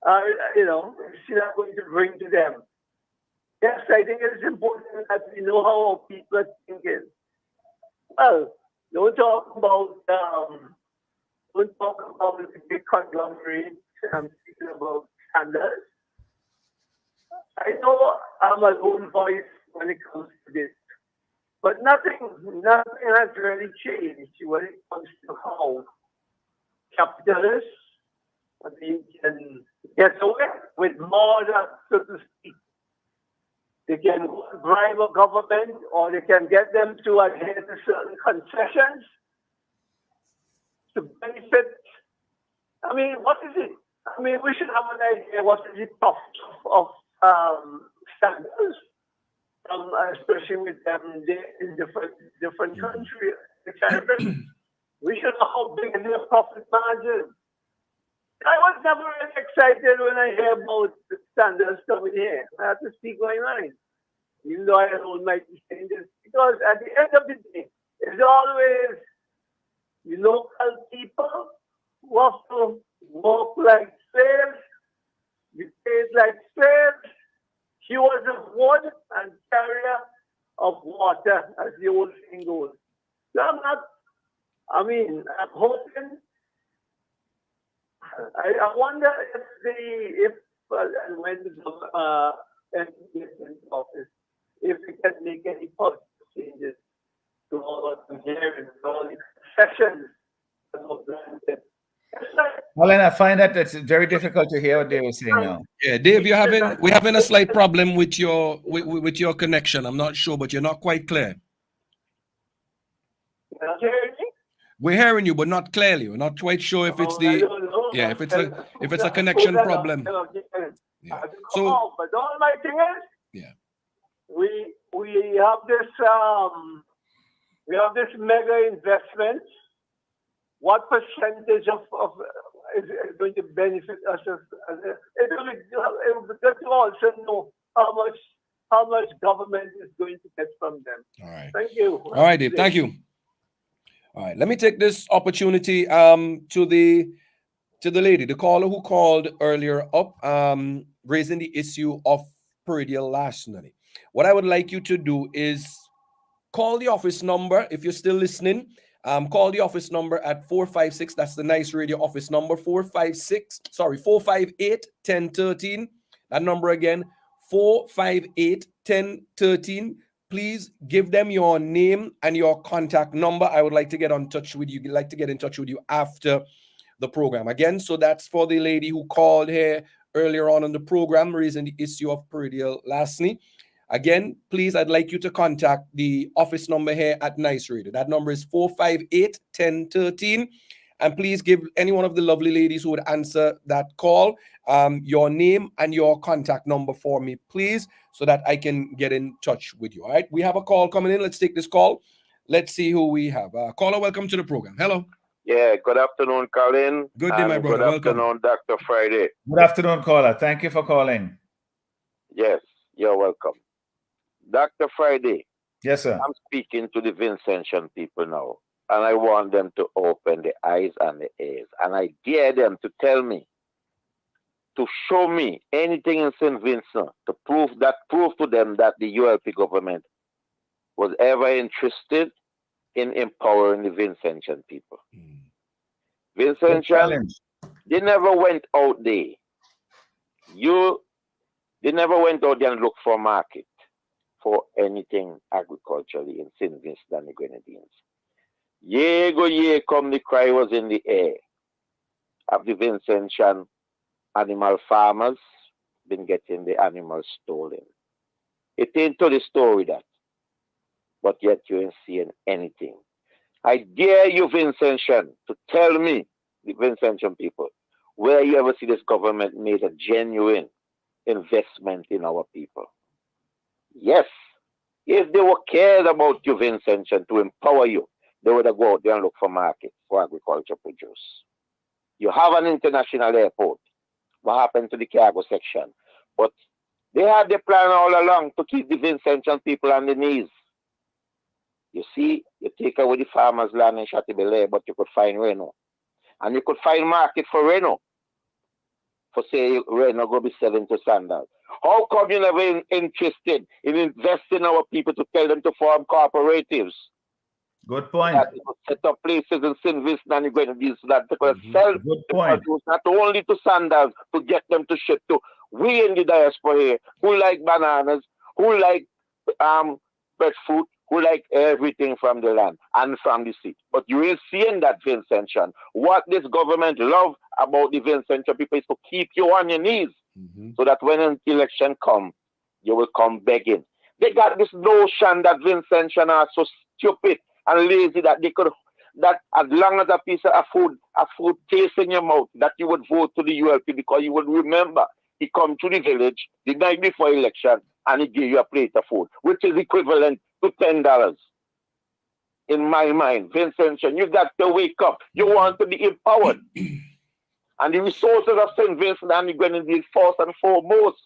are SILAC going to bring to them? Yes, I think it's important that we know how our people are thinking. Well, don't talk about the big conglomerates. I'm speaking about standards. I know I'm a lone voice when it comes to this, but nothing has really changed when it comes to how capitalists can get away with murder, so to speak. They can bribe a government, or they can get them to adhere to certain concessions to benefit. I mean, what is it? I mean, we should have an idea what is the profit of standards, especially with them in different countries. We should know how big is their profit margin. I was never really excited when I hear about the standards coming here. I have to speak my mind, even though I don't like to say this, because at the end of the day, it's always the local people who have to work like slaves, be paid like slaves, hewers of wood and carrier of water, as the old saying goes. So I'm hoping. I wonder if when the NPA is in office, if we can make any positive changes to all of the hearings, all the sessions that were granted. Well, and I find that it's very difficult to hear what Dave is saying now. Yeah, Dave, we're having a slight problem with your connection. I'm not sure, but you're not quite clear. You're not hearing me? We're hearing you, but not clearly. We're not quite sure if it's if it's a connection problem. Yeah. So, but all my thing is, yeah, we have this mega investment. What percentage of is going to benefit us? It will be good to also know how much government is going to get from them. All right. Thank you. All right, Dave. Thank you. All right. Let me take this opportunity to the lady, the caller who called earlier up, raising the issue of perennial larceny. What I would like you to do is call the office number if you're still listening. Call the office number at 456. That's the Nice Radio office number, 458-1013. That number again, 458-1013. Please give them your name and your contact number. I would like to get in touch with you after the program. Again, so that's for the lady who called here earlier on in the program, raising the issue of peridot larceny. Again, please, I'd like you to contact the office number here at Nice Radio. That number is 458-1013. And please give any one of the lovely ladies who would answer that call your name and your contact number for me, please, so that I can get in touch with you. All right, we have a call coming in. Let's take this call. Let's see who we have. Caller, welcome to the program. Hello. Yeah, good afternoon, Colin. Good day, my brother. Good Welcome. afternoon, Dr. Friday. Good afternoon, caller. Thank you for calling. Yes, you're welcome. Dr. Friday, Yes, sir. I'm speaking to the Vincentian people now, and I want them to open the eyes and the ears. And I dare them to tell me, to show me anything in St. Vincent to prove to them that the ULP government was ever interested in empowering the Vincentian people. Vincentian, they never went out there. They never went out there and looked for a market for anything agriculturally in St. Vincent and the Grenadines. Year come, the cry was in the air of the Vincentian animal farmers been getting the animals stolen. It ain't to the story that, but yet you ain't seeing anything. I dare you, Vincentian, to tell me, the Vincentian people, where you ever see this government made a genuine investment in our people. Yes, if they were cared about you, Vincentian, to empower you, they would have go out there and look for markets for agriculture produce. You have an international airport. What happened to the cargo section? But they had the plan all along to keep the Vincentian people on the knees. You see, you take away the farmers' land in Chateaubelair, but you could find Reno. And you could find market for Reno. For say Reno go be selling to Sandals. How come you never interested in investing our people to tell them to form cooperatives? Good point. That they could set up places in St. Vincent and the Grenadines so that they could sell Good the point. produce not only to Sandals, to get them to ship to we in the diaspora here, who like bananas, who like pet food, who like everything from the land and from the sea. But you ain't seeing that, Vincentian. What this government love about the Vincentian people is to keep you on your knees, so that when an election come, you will come begging. They got this notion that Vincentian are so stupid and lazy that they could, that as long as a piece of food tastes in your mouth, that you would vote to the ULP because you would remember he come to the village the night before election and he gave you a plate of food, which is equivalent to $10. In my mind, Vincentian, you got to wake up. You want to be empowered. And the resources of St. Vincent and the Grenadines, first and foremost,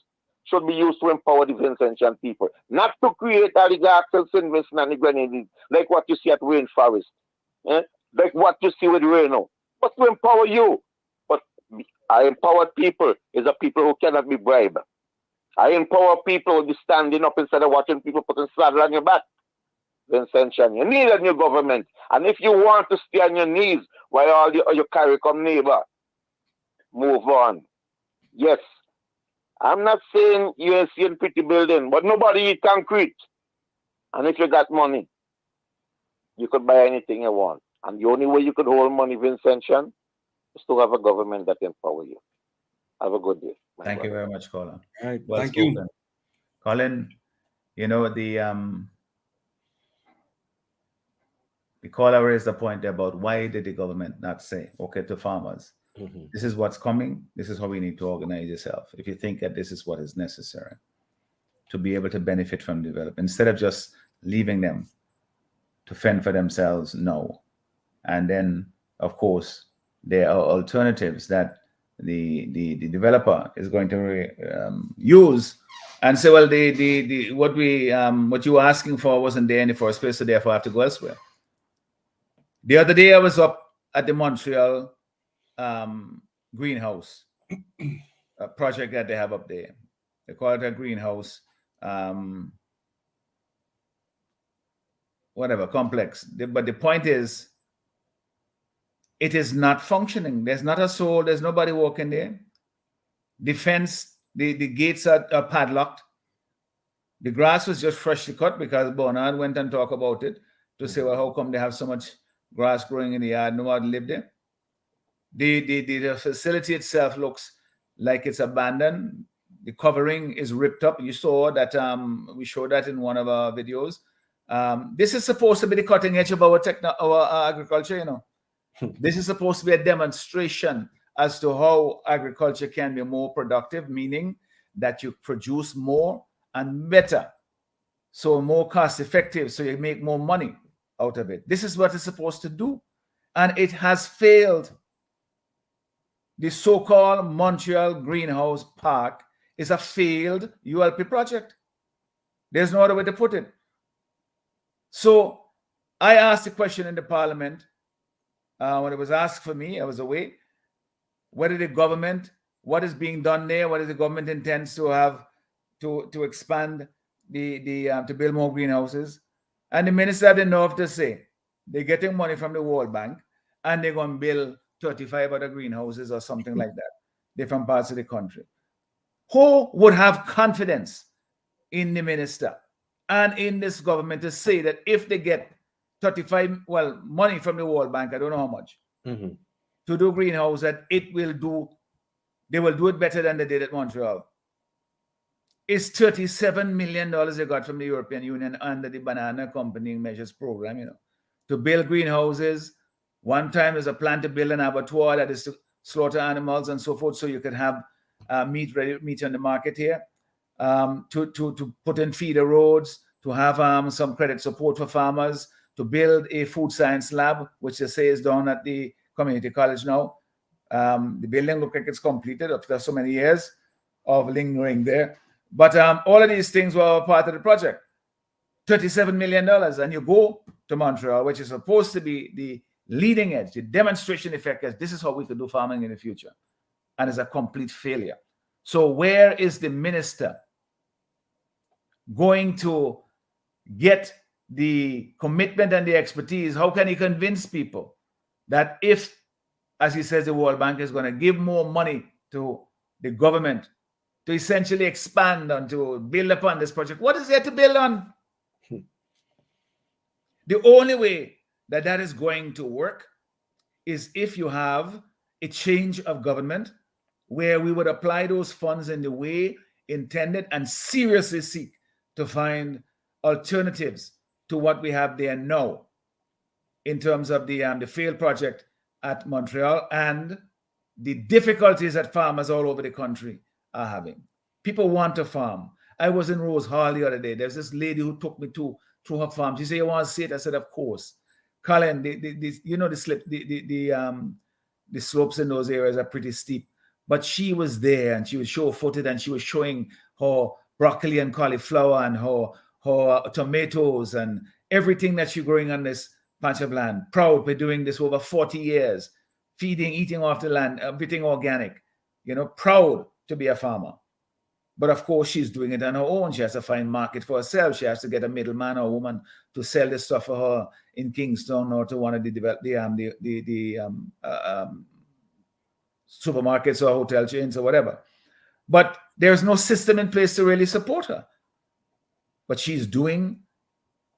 should be used to empower the Vincentian people. Not to create oligarchs in St. Vincent and the Grenadines, like what you see at Rainforest, like what you see with Reno, but to empower you. But I empowered people is a people who cannot be bribed. I empower people who be standing up instead of watching people putting saddle on your back. Vincentian, you need a new government. And if you want to stay on your knees while all your CARICOM neighbor move on. Yes, I'm not saying you ain't seeing pretty building, but nobody eat concrete. And if you got money, you could buy anything you want. And the only way you could hold money, Vincentian, is to have a government that empower you. Have a good day. Thank you very much, caller. All right, Well thank spoken. you. Colin, you know, the caller raised the point about why did the government not say, okay, to farmers, this is what's coming, this is how we need to organize yourself. If you think that this is what is necessary to be able to benefit from development, instead of just leaving them to fend for themselves, no. And then, of course, there are alternatives that the developer is going to use and say, well, what you were asking for wasn't there in the first place, so therefore I have to go elsewhere. The other day I was up at the Montreal greenhouse, a project that they have up there. They call it a greenhouse, whatever, complex. But the point is, it is not functioning. There's not a soul. There's nobody walking there. The fence, the gates are padlocked. The grass was just freshly cut because Bernard went and talked about it to say, well, how come they have so much grass growing in the yard? Nobody live there. The facility itself looks like it's abandoned. The covering is ripped up. You saw that, we showed that in one of our videos. This is supposed to be the cutting edge of our agriculture, you know. This is supposed to be a demonstration as to how agriculture can be more productive, meaning that you produce more and better, so more cost effective, so you make more money out of it. This is what it's supposed to do, and it has failed. The so-called Montreal Greenhouse Park is a failed ULP project. There's no other way to put it. So I asked the question in the parliament when it was asked for me, I was away, whether the government, what is being done there, what is the government intends to have to expand to build more greenhouses. And the minister had the nerve to say they're getting money from the World Bank and they're going to build 35 other greenhouses or something like that, different parts of the country. Who would have confidence in the minister and in this government to say that if they get 35, money from the World Bank, I don't know how much, to do greenhouse, that they will do it better than they did at Montreal? It's $37 million they got from the European Union under the Banana Accompanying Measures program, you know, to build greenhouses. One time there's a plan to build an abattoir that is to slaughter animals and so forth, so you can have meat on the market here. To put in feeder roads, to have some credit support for farmers, to build a food science lab, which they say is done at the community college now. The building looks like it's completed after so many years of lingering there. But all of these things were part of the project. $37 million. And you go to Montreal, which is supposed to be the leading edge, the demonstration effect, as this is how we could do farming in the future. And it's a complete failure. So where is the minister going to get the commitment and the expertise? How can he convince people that if, as he says, the World Bank is going to give more money to the government to essentially expand and to build upon this project? What is there to build on? The only way that is going to work is if you have a change of government where we would apply those funds in the way intended and seriously seek to find alternatives to what we have there now in terms of the failed project at Montreal and the difficulties that farmers all over the country are having. People want to farm. I was in Rose Hall the other day. There's this lady who took me through her farm. She said, "You want to see it?" I said, "Of course." Colin, the slopes in those areas are pretty steep. But she was there and she was sure-footed and she was showing her broccoli and cauliflower and her tomatoes and everything that she's growing on this patch of land. Proud for doing this over 40 years, eating off the land, everything organic, proud to be a farmer. But of course, she's doing it on her own. She has to find market for herself. She has to get a middleman or woman to sell this stuff for her in Kingston or to one of the supermarkets or hotel chains or whatever. But there's no system in place to really support her. But she's doing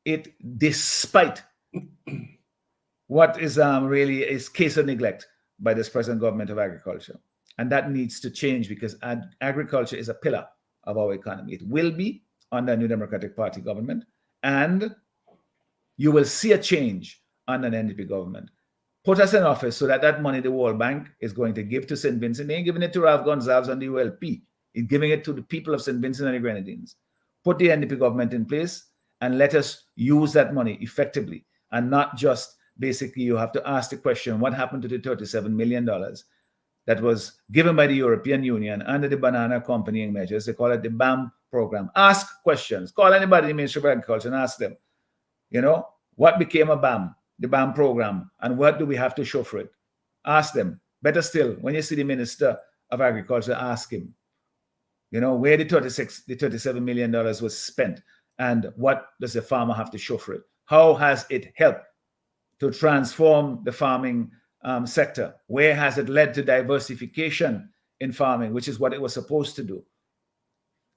it despite what is really a case of neglect by this present government of agriculture. And that needs to change because agriculture is a pillar of our economy. It will be under a New Democratic Party government, and you will see a change under an NDP government. Put us in office so that money the World Bank is going to give to St. Vincent, they ain't giving it to Ralph Gonsalves and the ULP. It's giving it to the people of St. Vincent and the Grenadines. Put the NDP government in place and let us use that money effectively and not just basically you have to ask the question, what happened to the $37 million that was given by the European Union under the Banana Accompanying Measures? They call it the BAM program. Ask questions. Call anybody in the Ministry of Agriculture and ask them, what became of BAM, the BAM program, and what do we have to show for it? Ask them. Better still, when you see the Minister of Agriculture, ask him, where the $37 million was spent and what does the farmer have to show for it? How has it helped to transform the farming sector? Where has it led to diversification in farming, which is what it was supposed to do?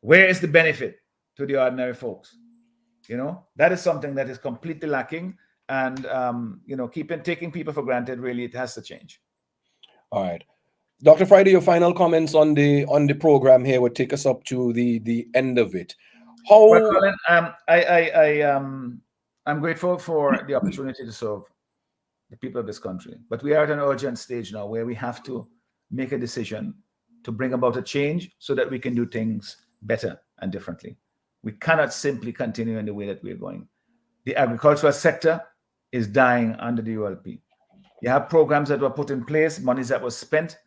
Where is the benefit to the ordinary folks? That is something that is completely lacking, and taking people for granted, really, it has to change. All right. Dr. Friday, your final comments on the program here would take us up to the end of it. How Well, Colin, I'm grateful for the opportunity to serve the people of this country, but we are at an urgent stage now where we have to make a decision to bring about a change so that we can do things better and differently. We cannot simply continue in the way that we're going. The agricultural sector is dying under the ULP. You have programs that were put in place, monies that were spent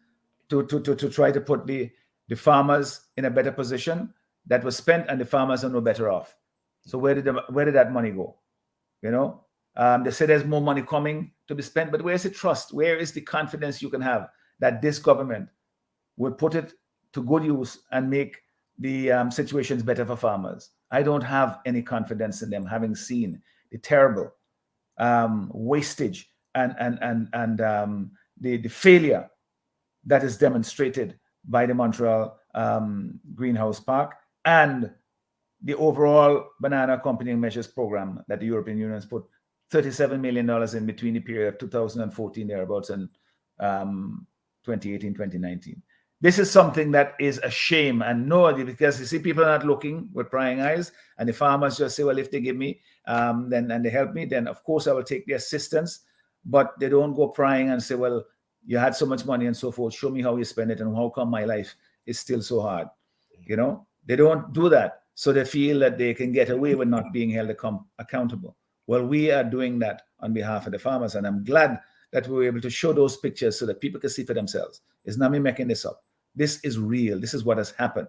to try to put the farmers in a better position, that was spent, and the farmers are no better off. So where did that money go? You know, they say there's more money coming to be spent, but where's the trust? Where is the confidence you can have that this government will put it to good use and make the situations better for farmers? I don't have any confidence in them, having seen the terrible wastage and the failure that is demonstrated by the Montreal Greenhouse Park and the overall banana accompanying measures program that the European Union has put $37 million in between the period of 2014 thereabouts and 2018, 2019. This is something that is a shame, and no, because you see people are not looking with prying eyes, and the farmers just say, well, if they give me and they help me, then of course I will take the assistance, but they don't go prying and say, well, you had so much money and so forth, show me how you spend it and how come my life is still so hard. You know, they don't do that, so they feel that they can get away with not being held accountable. Well, we are doing that on behalf of the farmers, and I'm glad that we were able to show those pictures so that people can see for themselves. It's not me making this up. This is real. This is what has happened.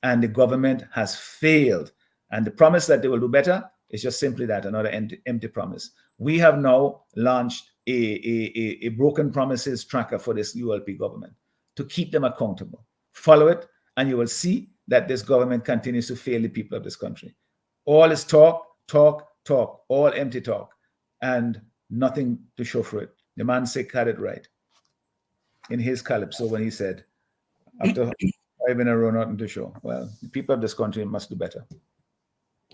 And the government has failed. And the promise that they will do better is just simply that, another empty promise. We have now launched a broken promises tracker for this ULP government to keep them accountable. Follow it, and you will see that this government continues to fail the people of this country. All is talk, all empty talk, and nothing to show for it. The man Sick had it right in his calypso when he said, after 5 in a row, nothing to show. Well, the people of this country must do better.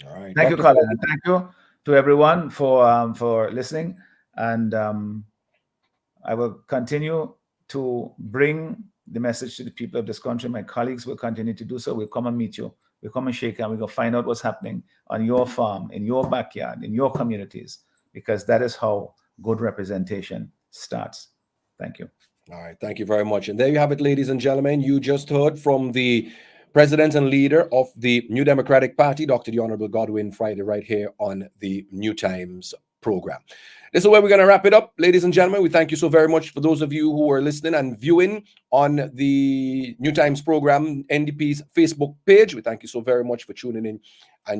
All right. Thank you, Colin, and thank you to everyone for listening. And I will continue to bring the message to the people of this country. My colleagues will continue to do so. We'll come and meet you. We'll come and shake hands. We're going to find out what's happening on your farm, in your backyard, in your communities, because that is how good representation starts. Thank you. All right. Thank you very much. And there you have it, ladies and gentlemen. You just heard from the president and leader of the New Democratic Party, Dr. the Honorable Godwin Friday, right here on the New Times program. This is where we're going to wrap it up, ladies and gentlemen. We thank you so very much for those of you who are listening and viewing on the New Times program, NDP's Facebook page. We thank you so very much for tuning in and